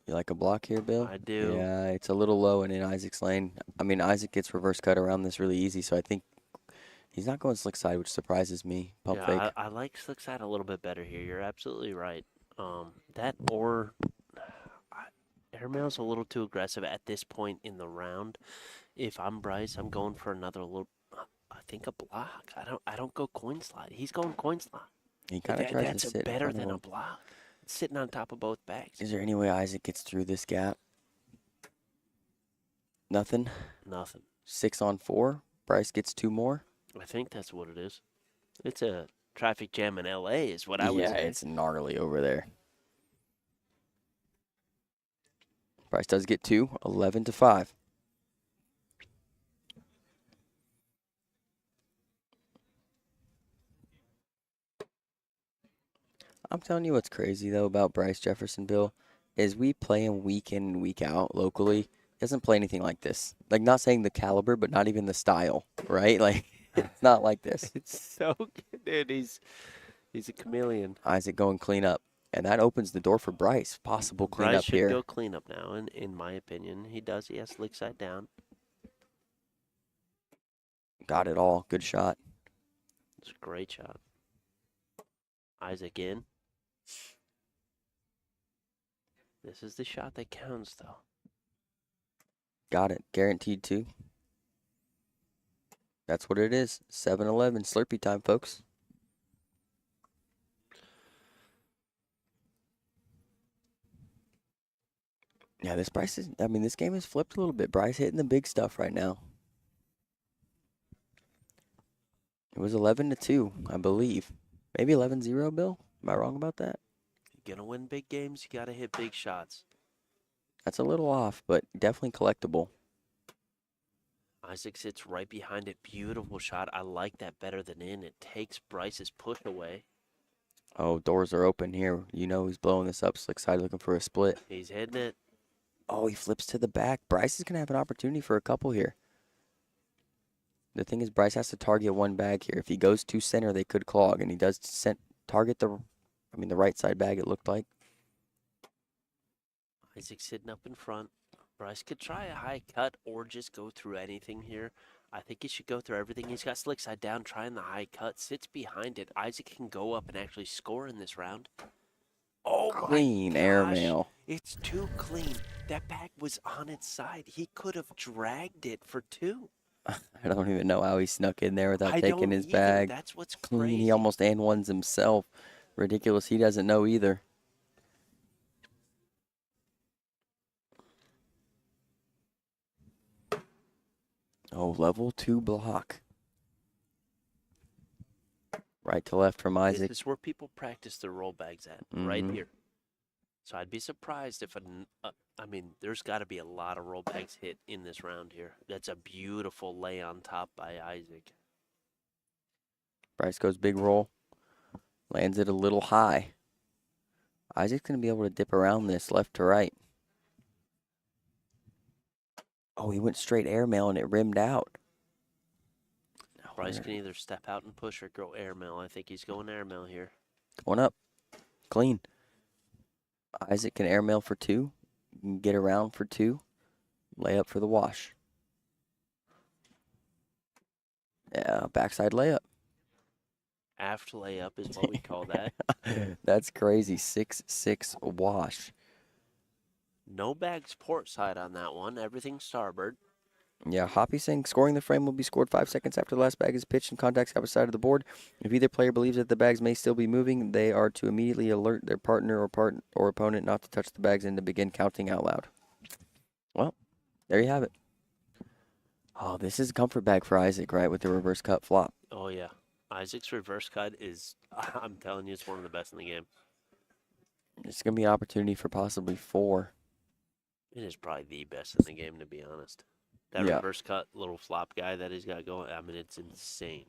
You like a block here, Bill? I do. Yeah, it's a little low and in Isaac's lane. I mean, Isaac gets reverse cut around this really easy, so I think he's not going slick side, which surprises me. Pump fake. I like slick side a little bit better here. You're absolutely right. That or airmail's a little too aggressive at this point in the round. If I'm Bryce, I'm going for another little. I think a block. I don't go coin slide. He's going coin slide. He kind of tries to That's sit better on the than a one. block. It's sitting on top of both bags. Is there any way Isaac gets through this gap? Nothing. Nothing. 6 on 4. Bryce gets 2 more. I think that's what it is. It's a traffic jam in LA is what I would Yeah, say. it's gnarly over there. Bryce does get 2. 11-5. I'm telling you what's crazy, though, about Bryce Jefferson, Bill, is we play him week in and week out locally. He doesn't play anything like this. Like, not saying the caliber, but not even the style, right? Like, it's not like this. It's so good, dude. He's a chameleon. Isaac going clean up. And that opens the door for Bryce. Possible cleanup Bryce should here. go clean up now, in my opinion. He does. He has slick side down. Got it all. Good shot. It's a great shot. Isaac in. This is the shot that counts, though. Got it. Guaranteed 2. That's what it is. 7-11. Slurpee time, folks. Yeah, this Bryce is, I mean, this game has flipped a little bit. Bryce hitting the big stuff right now. It was 11-2, I believe. Maybe 11-0, Bill? Am I wrong about that? You're going to win big games, you got to hit big shots. That's a little off, but definitely collectible. Isaac sits right behind it. Beautiful shot. I like that better than in. It takes Bryce's push away. Oh, doors are open here. You know he's blowing this up. Slick side looking for a split. He's hitting it. Oh, he flips to the back. Bryce is going to have an opportunity for a couple here. The thing is, Bryce has to target one bag here. If he goes to center, they could clog, and he does target the right side bag, it looked like. Isaac sitting up in front. Bryce could try a high cut or just go through anything here. I think he should go through everything. He's got slick side down, trying the high cut, sits behind it. Isaac can go up and actually score in this round. Oh, Clean my gosh. airmail. It's too clean. That bag was on its side. He could have dragged it for 2. I don't even know how he snuck in there without I taking don't his either. bag. That's what's Clean. crazy. He almost and ones himself. Ridiculous. He doesn't know either. level 2 block. Right to left from Isaac. This is where people practice their roll bags at, right here. So I'd be surprised if I mean, there's got to be a lot of roll bags hit in this round here. That's a beautiful lay on top by Isaac. Bryce goes big roll. Lands it a little high. Isaac's going to be able to dip around this left to right. Oh, he went straight airmail and it rimmed out. Bryce can either step out and push or go airmail. I think he's going airmail here. Going up. Clean. Isaac can airmail for 2. Can get around for 2. Lay up for the wash. Yeah, backside layup. Aft layup is what we call that. That's crazy. 6-6 wash. No bags port side on that one. Everything starboard. Yeah, Hoppy saying scoring the frame will be scored 5 seconds after the last bag is pitched and contacts the opposite side of the board. If either player believes that the bags may still be moving, they are to immediately alert their partner or opponent not to touch the bags and to begin counting out loud. Well, there you have it. Oh, this is a comfort bag for Isaac, right, with the reverse cut flop. Oh, yeah. Isaac's reverse cut is, I'm telling you, it's one of the best in the game. It's going to be an opportunity for possibly 4. It is probably the best in the game, to be honest. That reverse cut little flop guy that he's got going, I mean, it's insane.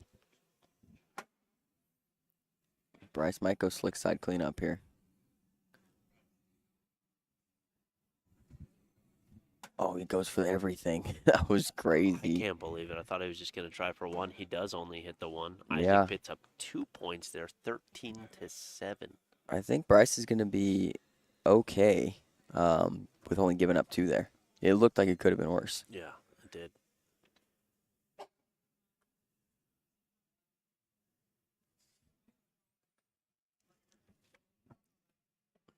Bryce might go slick side cleanup here. Oh, he goes for everything. That was crazy. I can't believe it. I thought he was just going to try for 1. He does only hit the 1. Yeah. Isaac picks up 2 points there, 13-7. I think Bryce is going to be okay with only giving up 2 there. It looked like it could have been worse. Yeah, it did.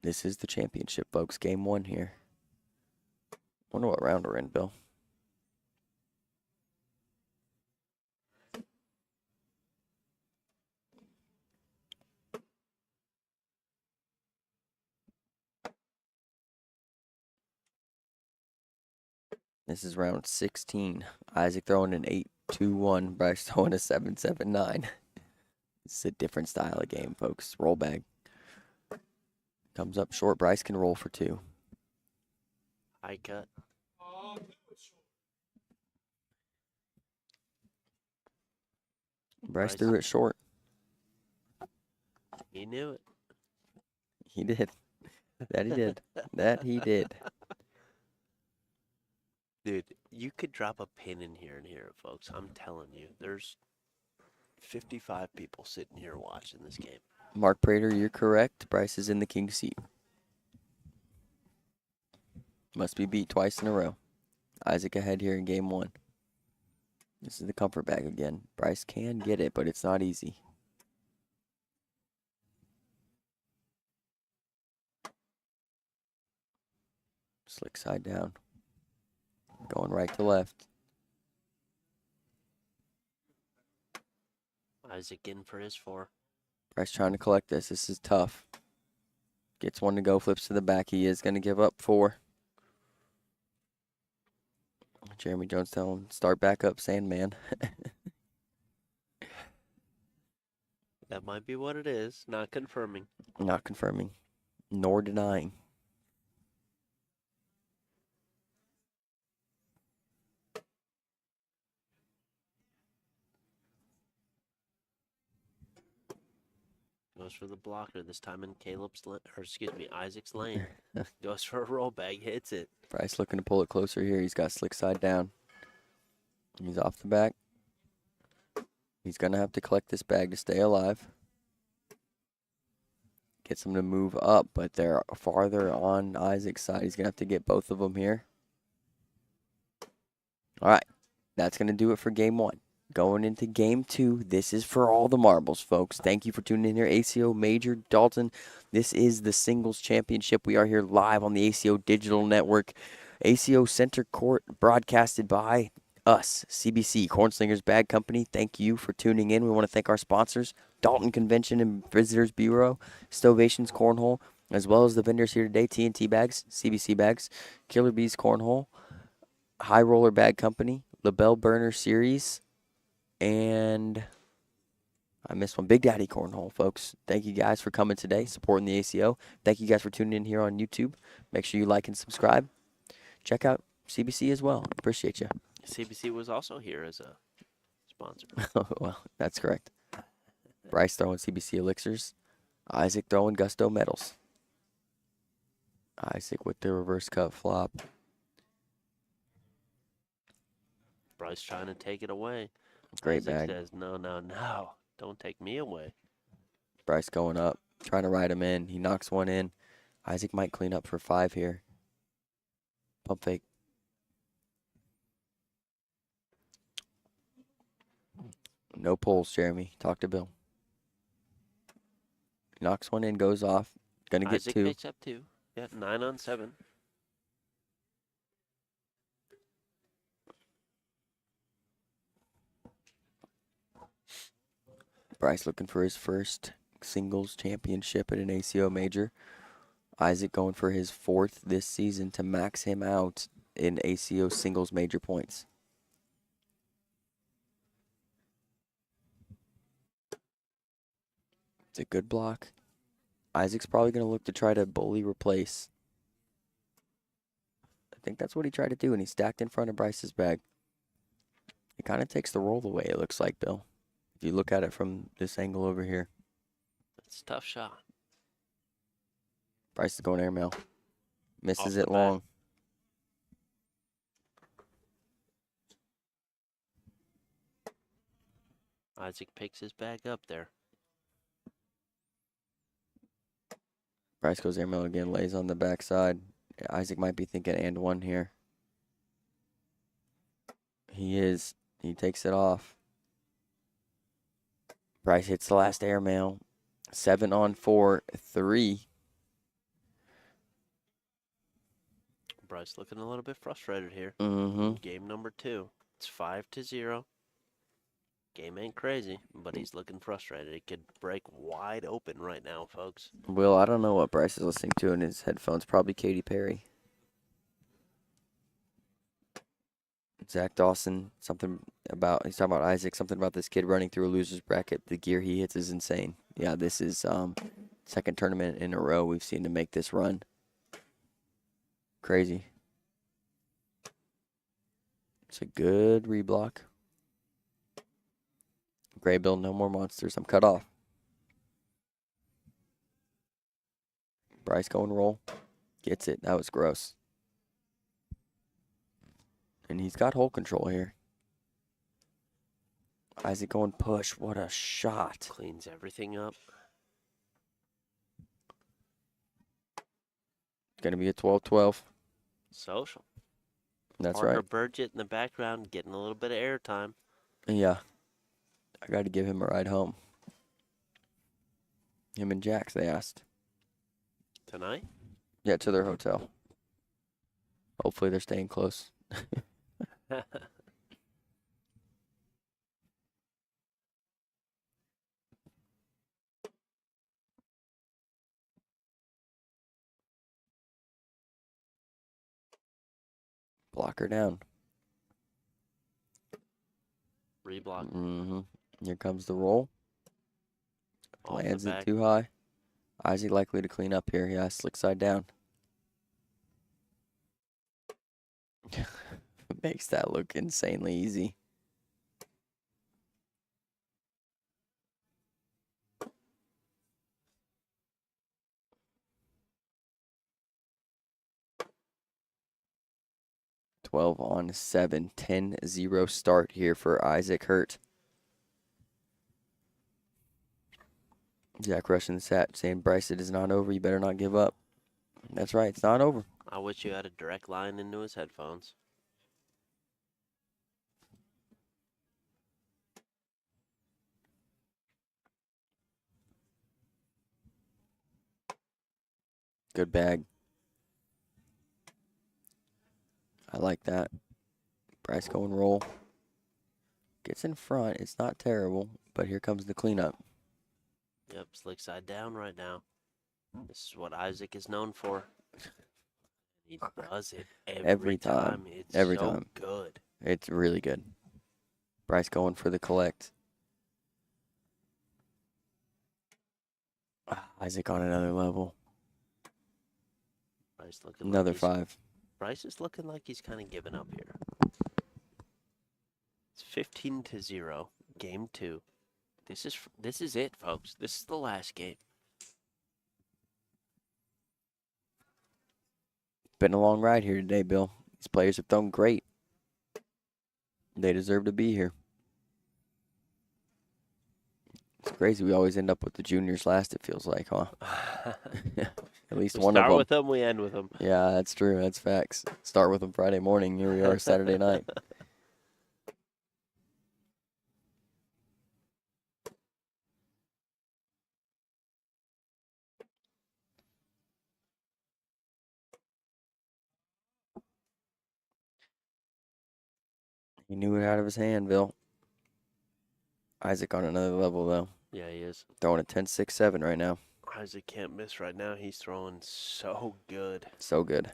This is the championship, folks. Game 1 here. Wonder what round we're in, Bill. This is round 16. Isaac throwing an 8-2-1. Bryce throwing a 7-7-9. This is a different style of game, folks. Roll bag. Comes up short. Bryce can roll for 2. High cut. Bryce threw it short. He knew it. He did. That he did. That he did. Dude, you could drop a pin in here and hear it, folks. I'm telling you, there's 55 people sitting here watching this game. Mark Prater, you're correct. Bryce is in the king seat. Must be beat twice in a row. Isaac ahead here in game 1. This is the comfort bag again. Bryce can get it, but it's not easy. Slick side down. Going right to left. Isaac in for his 4. Bryce trying to collect this. This is tough. Gets 1 to go, flips to the back. He is going to give up 4. Jeremy Jones telling him, start back up, Sandman. That might be what it is. Not confirming. Not confirming, nor denying. Goes for the blocker this time in Isaac's lane. Goes for a roll bag, hits it. Bryce looking to pull it closer here. He's got slick side down. He's off the back. He's going to have to collect this bag to stay alive. Gets him to move up, but they're farther on Isaac's side. He's going to have to get both of them here. All right. That's going to do it for game 1. Going into game 2, this is for all the marbles, folks. Thank you for tuning in here. ACO Major Dalton. This is the singles championship. We are here live on the ACO Digital Network. ACO Center Court broadcasted by us, CBC, Cornslingers Bag Company. Thank you for tuning in. We want to thank our sponsors, Dalton Convention and Visitors Bureau, Stovations Cornhole, as well as the vendors here today, TNT Bags, CBC Bags, Killer Bees Cornhole, High Roller Bag Company, the Bell Burner Series, and I missed one. Big Daddy Cornhole, folks. Thank you guys for coming today, supporting the ACO. Thank you guys for tuning in here on YouTube. Make sure you like and subscribe. Check out CBC as well. Appreciate you. CBC was also here as a sponsor. Well, that's correct. Bryce throwing CBC elixirs. Isaac throwing Gusto medals. Isaac with the reverse cut flop. Bryce trying to take it away. Great Isaac bag. says, no, no, no. Don't take me away. Bryce going up, trying to ride him in. He knocks one in. Isaac might clean up for 5 here. Pump fake. No pulls, Jeremy. Talk to Bill. Knocks one in, goes off. Gonna get Isaac 2. picks up 2. Yeah, 9 on 7. Bryce looking for his first singles championship at an ACO major. Isaac going for his 4th this season to max him out in ACO singles major points. It's a good block. Isaac's probably going to look to try to bully replace. I think that's what he tried to do, and he stacked in front of Bryce's bag. It kind of takes the roll away, it looks like, Bill. If you look at it from this angle over here. That's a tough shot. Bryce is going airmail. Misses the it back. long. Isaac picks his bag up there. Bryce goes airmail again, lays on the backside. Isaac might be thinking and 1 here. He is. He takes it off. Bryce hits the last airmail. 7 on 4, 3. Bryce looking a little bit frustrated here. Mm-hmm. Game number 2. It's 5-0. Game ain't crazy, but he's looking frustrated. It could break wide open right now, folks. Will, I don't know what Bryce is listening to in his headphones. Probably Katy Perry. Zach Dawson, he's talking about Isaac, something about this kid running through a loser's bracket. The gear he hits is insane. Yeah, this is second tournament in a row we've seen to make this run. Crazy. It's a good reblock. Gray Bill, no more monsters. I'm cut off. Bryce going roll. Gets it. That was gross. And he's got hole control here. Isaac going push. What a shot. Cleans everything up. It's going to be a 12-12. Social. That's Parker right. Burgett in the background getting a little bit of airtime. Yeah. I got to give him a ride home. Him and Jax, they asked. Tonight? Yeah, to their hotel. Hopefully they're staying close. Block her down. Reblock. Mm-hmm. Here comes the roll. Off Lands the it back. too high. Isaac likely to clean up here. Yeah, slick side down. Makes that look insanely easy. $12 on 7. 10-0 start here for Isaac Hurt. Zach rushing the set, saying, Bryce, it is not over. You better not give up. That's right. It's not over. I wish you had a direct line into his headphones. Good bag. I like that. Bryce going roll. Gets in front. It's not terrible, but here comes the cleanup. Yep, slick side down right now. This is what Isaac is known for. He does it every time. It's Every so time. good. It's really good. Bryce going for the collect. Isaac on another level. Bryce looking Another like 5. Bryce is looking like he's kind of giving up here. It's 15-0, game 2. This is it, folks. This is the last game. Been a long ride here today, Bill. These players have done great. They deserve to be here. It's crazy. We always end up with the juniors last, it feels like, huh? At least We one of them. start with them, we end with them. Yeah, that's true. That's facts. Start with them Friday morning. Here we are Saturday night. He knew it out of his hand, Bill. Isaac on another level, though. Yeah, he is. Throwing a 10-6-7 right now. Isaac can't miss right now. He's throwing so good. So good.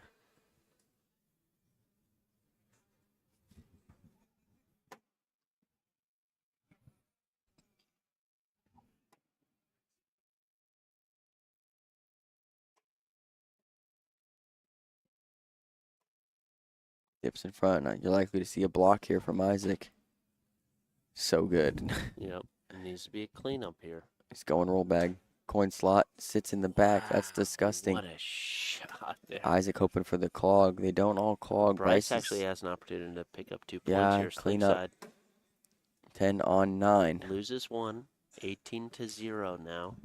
Dips in front. You're likely to see a block here from Isaac. So good. Yep. It needs to be a cleanup here. He's going roll bag. Coin slot. Sits in the back. That's Wow, disgusting. What a shot there. Isaac hoping for the clog. They don't all clog. Bryce actually has an opportunity to pick up 2 points Yeah, here. clean Slink up. side. 10 on 9. Loses 1. 18-0 now.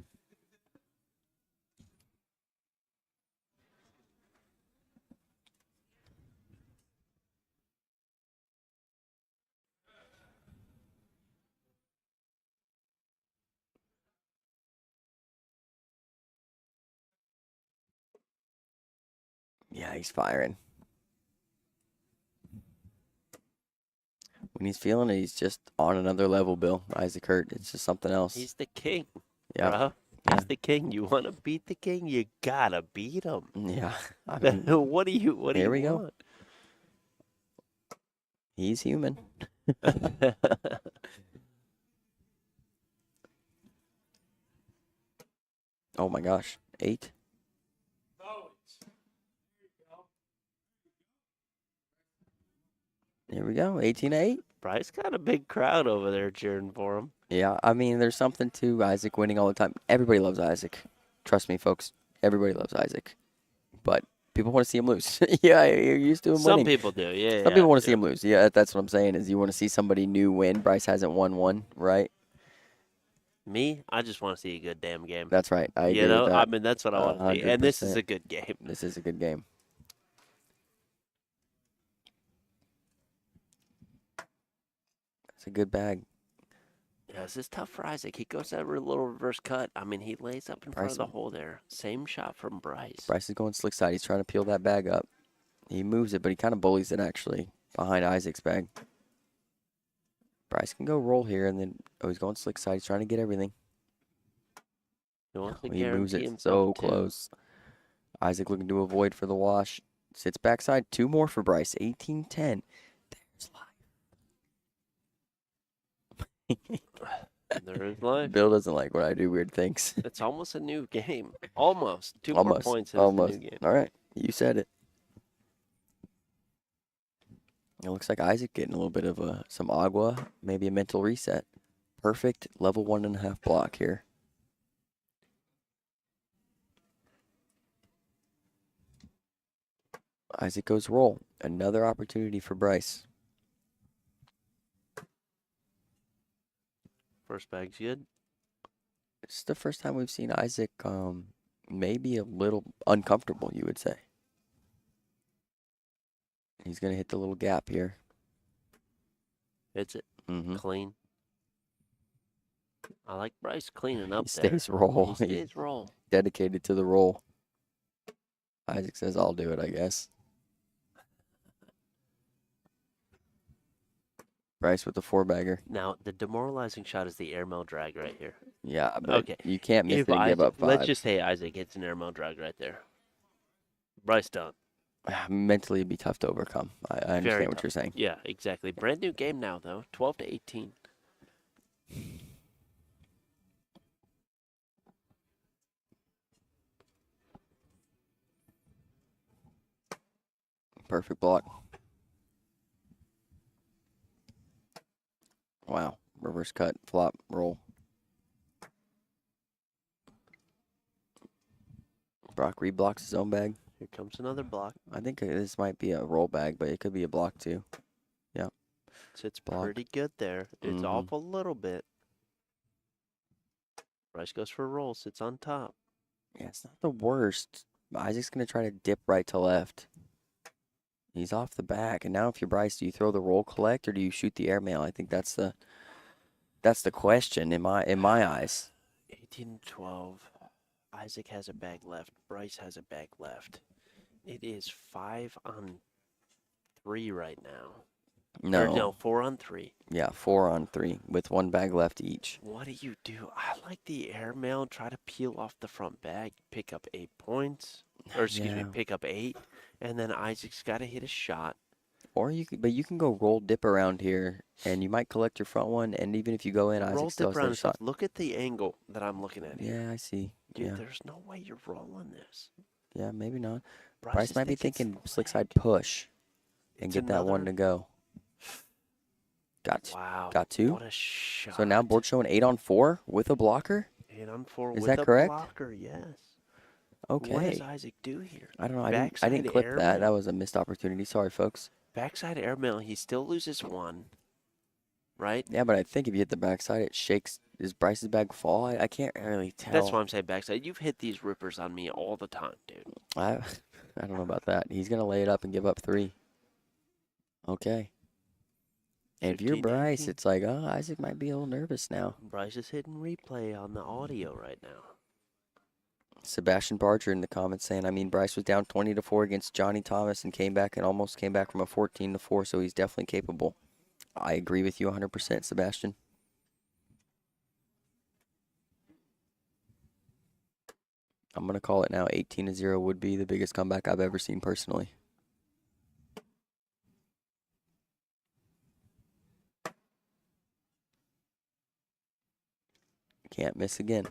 Yeah, he's firing. When he's feeling it, he's just on another level, Bill. Isaac Hurt. It's just something else. He's the king. Yeah. Bruh. Yeah. He's the king. You want to beat the king, you gotta beat him. Yeah. I mean, What do you want? Here we go. He's human. Oh my gosh. 8. Here we go. 18-8. Bryce got a big crowd over there cheering for him. Yeah, I mean, there's something to Isaac winning all the time. Everybody loves Isaac. Trust me, folks. Everybody loves Isaac. But people want to see him lose. Yeah, you're used to him winning. Some people do, yeah. Some people want to see him lose. Yeah, that's what I'm saying is you want to see somebody new win. Bryce hasn't won one, right? Me, I just want to see a good damn game. That's right. I agree You know, with that. I mean, that's what I want to see. And this is 100%. a good game. This is a good game. It's a good bag. Yeah, this is tough for Isaac. He goes that little reverse cut. I mean, he lays up in front of the hole there. Same shot from Bryce. Bryce is going slick side. He's trying to peel that bag up. He moves it, but he kind of bullies it, actually, behind Isaac's bag. Bryce can go roll here, and then, he's going slick side. He's trying to get everything. He wants to He moves guarantee it himself, so too. close. Isaac looking to avoid for the wash. Sits backside. 2 more for Bryce. 18-10. There's life. There is life. Bill doesn't like when I do weird things. It's almost a new game. Almost. 2 more points and Almost. it's a new game. All right. You said it. It looks like Isaac getting a little bit of some agua, maybe a mental reset. Perfect level 1.5 block here. Isaac goes roll. Another opportunity for Bryce. First bag's good. It's the first time we've seen Isaac maybe a little uncomfortable, you would say. He's going to hit the little gap here. Hits it. Mm-hmm. Clean. I like Bryce cleaning up He there. stays roll. He stays roll. Dedicated to the roll. Isaac says, I'll do it, I guess. Bryce with the 4-bagger. Now, the demoralizing shot is the airmail drag right here. Yeah, but Okay. you can't miss If it and give up 5. Let's just say Isaac hits an airmail drag right there. Bryce done. Mentally, it'd be tough to overcome. I Very understand what tough. you're saying. Yeah, exactly. Brand new game now, though. 12 to 18. Perfect block. Wow. Reverse cut, flop, roll. Brock reblocks his own bag. Here comes another block. I think this might be a roll bag, but it could be a block too. Yeah. Sits Block. pretty good there. It's off a little bit. Bryce goes for a roll. Sits on top. Yeah, it's not the worst. Isaac's going to try to dip right to left. He's off the back. And now if you're Bryce, do you throw the roll collect or do you shoot the airmail? I think that's the question in my eyes. 18 to 12. Isaac has a bag left. Bryce has a bag left. It is 5 on 3 right now. No, 4 on 3. Yeah, 4 on 3 with 1 bag left each. What do you do? I like the airmail. Try to peel off the front bag. Pick up 8 points. Or excuse me, pick up 8. And then Isaac's got to hit a shot. Or you can go roll dip around here, and you might collect your front one. And even if you go in, Roll Isaac still dip has around a shot. Look at the angle that I'm looking at here. Yeah, I see. Dude, yeah. There's no way you're rolling this. Yeah, maybe not. Bryce Bryce might be thinking slick side push and It's get that one to go. Wow. Got 2. What a shot. So now board showing 8 on 4 with a blocker. 8 on 4 Is with that a correct? blocker, yes. Okay. What does Isaac do here? I don't know. I Backside didn't clip that. airmail. That was a missed opportunity. Sorry, folks. Backside airmail, he still loses 1. Right? Yeah, but I think if you hit the backside, it shakes. Does Bryce's bag fall? I can't really tell. That's why I'm saying backside. You've hit these rippers on me all the time, dude. I don't know about that. He's going to lay it up and give up 3. Okay. And if you're 15, Bryce, 18. it's like, oh, Isaac might be a little nervous now. Bryce is hitting replay on the audio right now. Sebastian Barger in the comments saying, I mean, Bryce was down 20 to 4 against Johnny Thomas and almost came back from a 14 to 4, so he's definitely capable. I agree with you 100%, Sebastian. I'm going to call it now. 18 to 0 would be the biggest comeback I've ever seen personally. Can't miss again.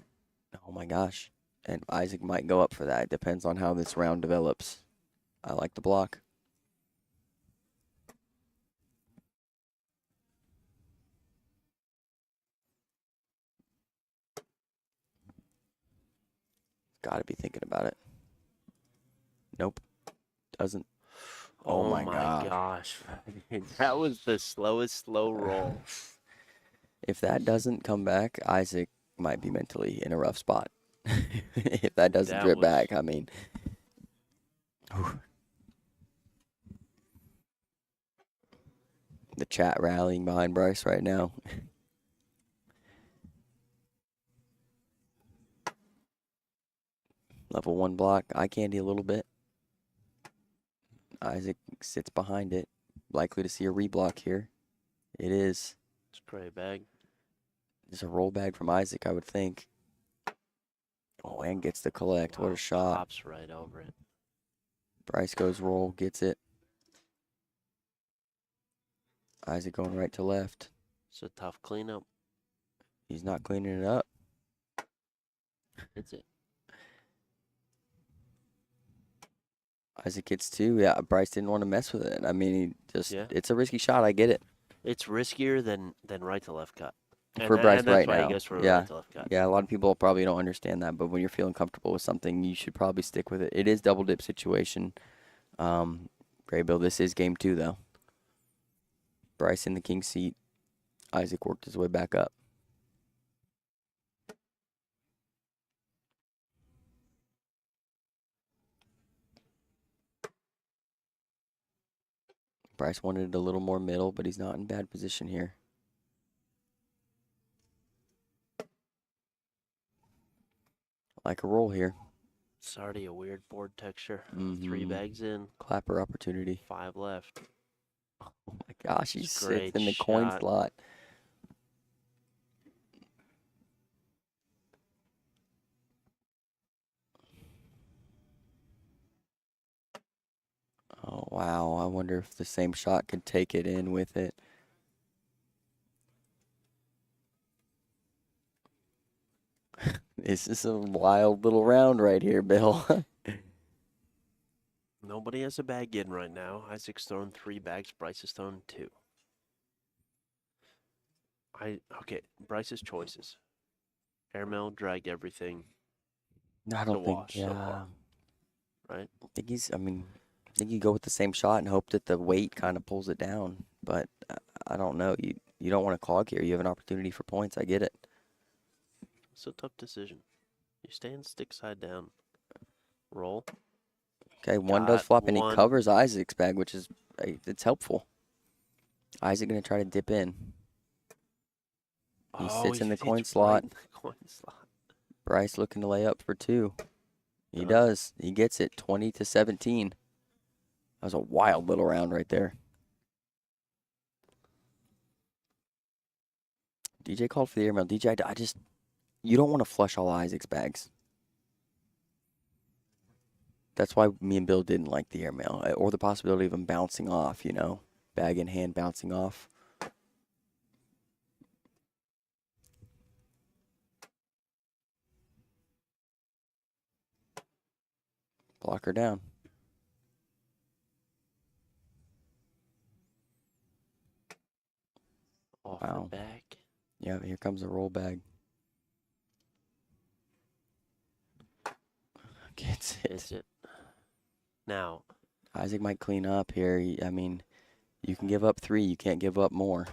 Oh my gosh. And Isaac might go up for that. It depends on how this round develops. I like the block. Got to be thinking about it. Nope. Doesn't. Oh my gosh. That was the slowest slow roll. If that doesn't come back, Isaac might be mentally in a rough spot. If that doesn't drip back, I mean. The chat rallying behind Bryce right now. Level 1 block, eye candy a little bit. Isaac sits behind it. Likely to see a reblock here. It is. It's a great bag. It's a roll bag from Isaac, I would think. Oh, and gets the collect. What a shot. Pops right over it. Bryce goes roll, gets it. Isaac going right to left. It's a tough cleanup. He's not cleaning it up. It's it. Isaac gets 2. Yeah, Bryce didn't want to mess with it. I mean, it's a risky shot. I get it. It's riskier than right to left cut. For Bryce right now. now. He goes for Yeah. right to left cut. Yeah, a lot of people probably don't understand that, but when you're feeling comfortable with something, you should probably stick with it. It is double dip situation. Gray Bill, this is game 2, though. Bryce in the king seat. Isaac worked his way back up. Bryce wanted it a little more middle, but he's not in bad position here. Like a roll here. It's already a weird board texture. Mm-hmm. 3 bags in. Clapper opportunity. 5 left. Oh my gosh, he sits Great in the coin shot. slot. Wow, I wonder if the same shot could take it in with it. This is a wild little round right here, Bill. Nobody has a bag in right now. Isaac's thrown 3 bags. Bryce has thrown 2. Okay, Bryce's choices. Airmail, drag everything. I don't think, so far, right? I think I think you go with the same shot and hope that the weight kind of pulls it down. But I don't know. You don't want to clog here. You have an opportunity for points. I get it. It's a tough decision. You stand stick side down. Roll. Okay, one does flop, and he one. covers Isaac's bag, which is it's helpful. Isaac going to try to dip in. He sits in the coin slot. Bryce looking to lay up for 2. He does. He gets it, 20-17. That was a wild little round right there. DJ called for the airmail. DJ, you don't want to flush all Isaac's bags. That's why me and Bill didn't like the airmail, or the possibility of him bouncing off, bag in hand bouncing off. Block her down. Off Wow. the back. Yeah, here comes the roll bag. Gets it. Is it? Now. Isaac might clean up here. You can give up 3. You can't give up more.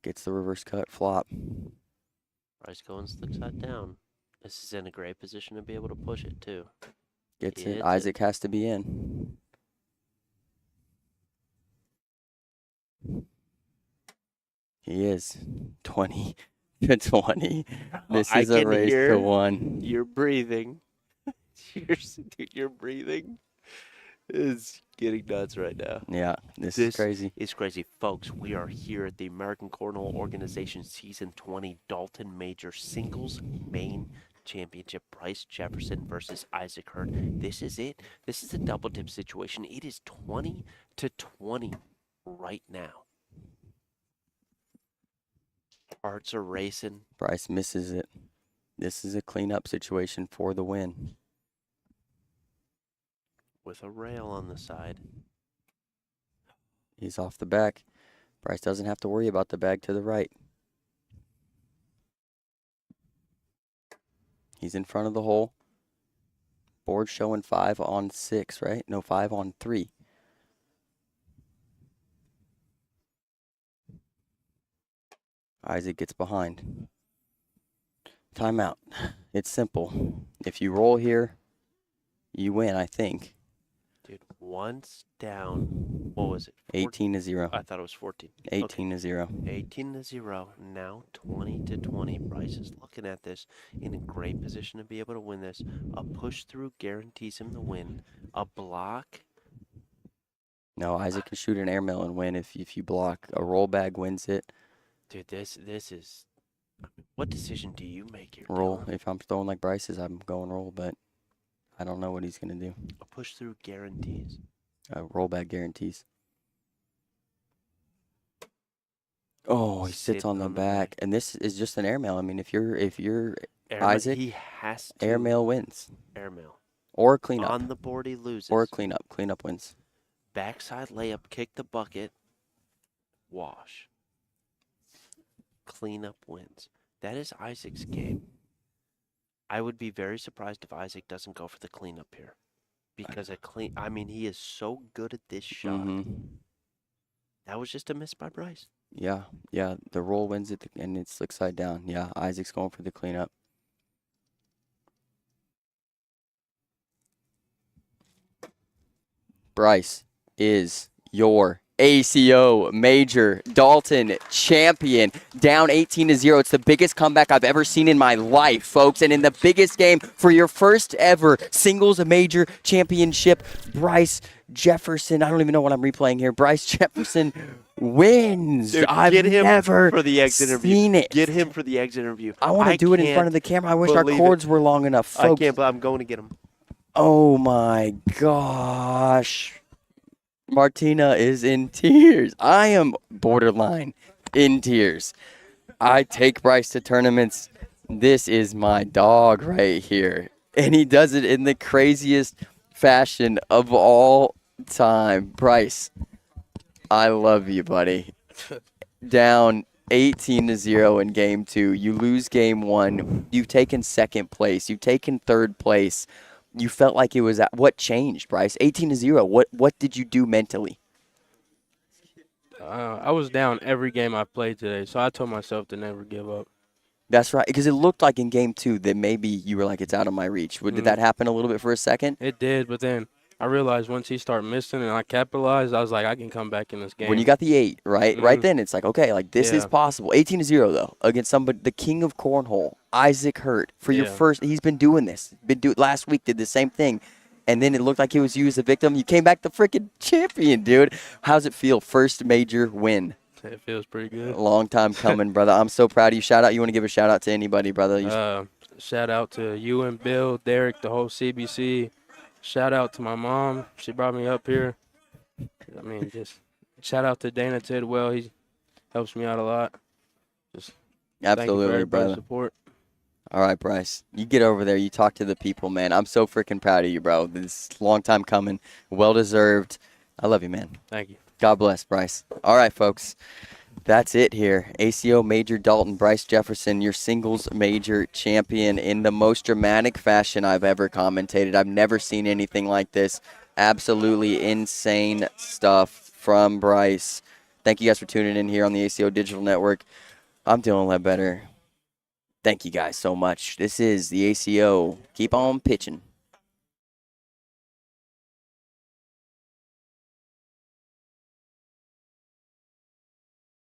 Gets the reverse cut flop. Bryce going stick side down. This is in a great position to be able to push it, too. Gets it. Isaac has to be in. He is 20-20. This is a race to 1. You're breathing. Your breathing is getting nuts right now. Yeah, this is crazy. It's crazy. Folks, we are here at the American Cornhole Organization Season 20 Dalton Major Singles Main Championship. Bryce Jefferson versus Isaac Hurd. This is it. This is a double dip situation. It is 20-20 right now. Hearts are racing. Bryce misses it. This is a cleanup situation for the win. With a rail on the side. He's off the back. Bryce doesn't have to worry about the bag to the right. He's in front of the hole. Board showing 5 on 6, right? No, 5 on 3. Isaac gets behind. Timeout. It's simple. If you roll here, you win, I think. Dude, once down, what was it? 18-0. I thought it was 14. 18-0. 18-0. Now 20-20. Bryce is looking at this in a great position to be able to win this. A push through guarantees him the win. A block. No, Isaac can shoot an airmail and win if you block. A roll bag wins it. Dude, this is. What decision do you make here? Roll. Dylan? If I'm throwing like Bryce's, I'm going roll, but I don't know what he's going to do. A push through guarantees. Roll back guarantees. Oh, he sits on the back. And this is just an airmail. If you're Isaac, he has to. Airmail wins. Airmail. Or cleanup. On the board, he loses. Or cleanup. Cleanup wins. Backside layup, kick the bucket, wash. Cleanup wins. That is Isaac's game. I would be very surprised if Isaac doesn't go for the cleanup here. Because he is so good at this shot. Mm-hmm. That was just a miss by Bryce. Yeah. The roll wins it, and it's slick side down. Yeah, Isaac's going for the cleanup. Bryce is your ACO Major Dalton champion, down 18-0. It's the biggest comeback I've ever seen in my life, folks. And in the biggest game for your first ever singles major championship, Bryce Jefferson, I don't even know what I'm replaying here. Bryce Jefferson wins. Dude, I've never for the exit seen interview. it. Get him for the exit interview. I want to do it in front of the camera. I wish our cords were long enough, folks. I can't, but I'm going to get him. Oh my gosh. Martina is in tears. I am borderline in tears. I take Bryce to tournaments. This is my dog right here. And he does it in the craziest fashion of all time. Bryce, I love you, buddy. Down 18-0 in game 2. You lose game 1. You've taken second place. You've taken third place. You felt like it was what changed, Bryce? 18-0. What did you do mentally? I was down every game I played today, so I told myself to never give up. That's right, because it looked like in game 2 that maybe you were like, it's out of my reach. Did that happen a little bit for a second? It did, but then I realized once he started missing and I capitalized, I was like, I can come back in this game. When you got the 8, right? Right then, it's like, okay, like this is possible. 18-0 though, against somebody, the king of cornhole, Isaac Hurt, for your first. He's been doing this. Last week did the same thing, and then it looked like he was you as a victim. You came back the freaking champion, dude. How's it feel? First major win. It feels pretty good. A long time coming, brother. I'm so proud of you. Shout out. You want to give a shout out to anybody, brother? Shout out to you and Bill, Derek, the whole CBC. Shout out to my mom. She brought me up here. I mean, just shout out to Dana Tidwell. He helps me out a lot. Just absolutely, brother. Support. All right, Bryce. You get over there. You talk to the people, man. I'm so freaking proud of you, bro. This is a long time coming. Well deserved. I love you, man. Thank you. God bless, Bryce. All right, folks. That's it here. ACO Major Dalton, Bryce Jefferson, your singles major champion in the most dramatic fashion I've ever commentated. I've never seen anything like this. Absolutely insane stuff from Bryce. Thank you guys for tuning in here on the ACO Digital Network. I'm Dylan Ledbetter. Thank you guys so much. This is the ACO. Keep on pitching.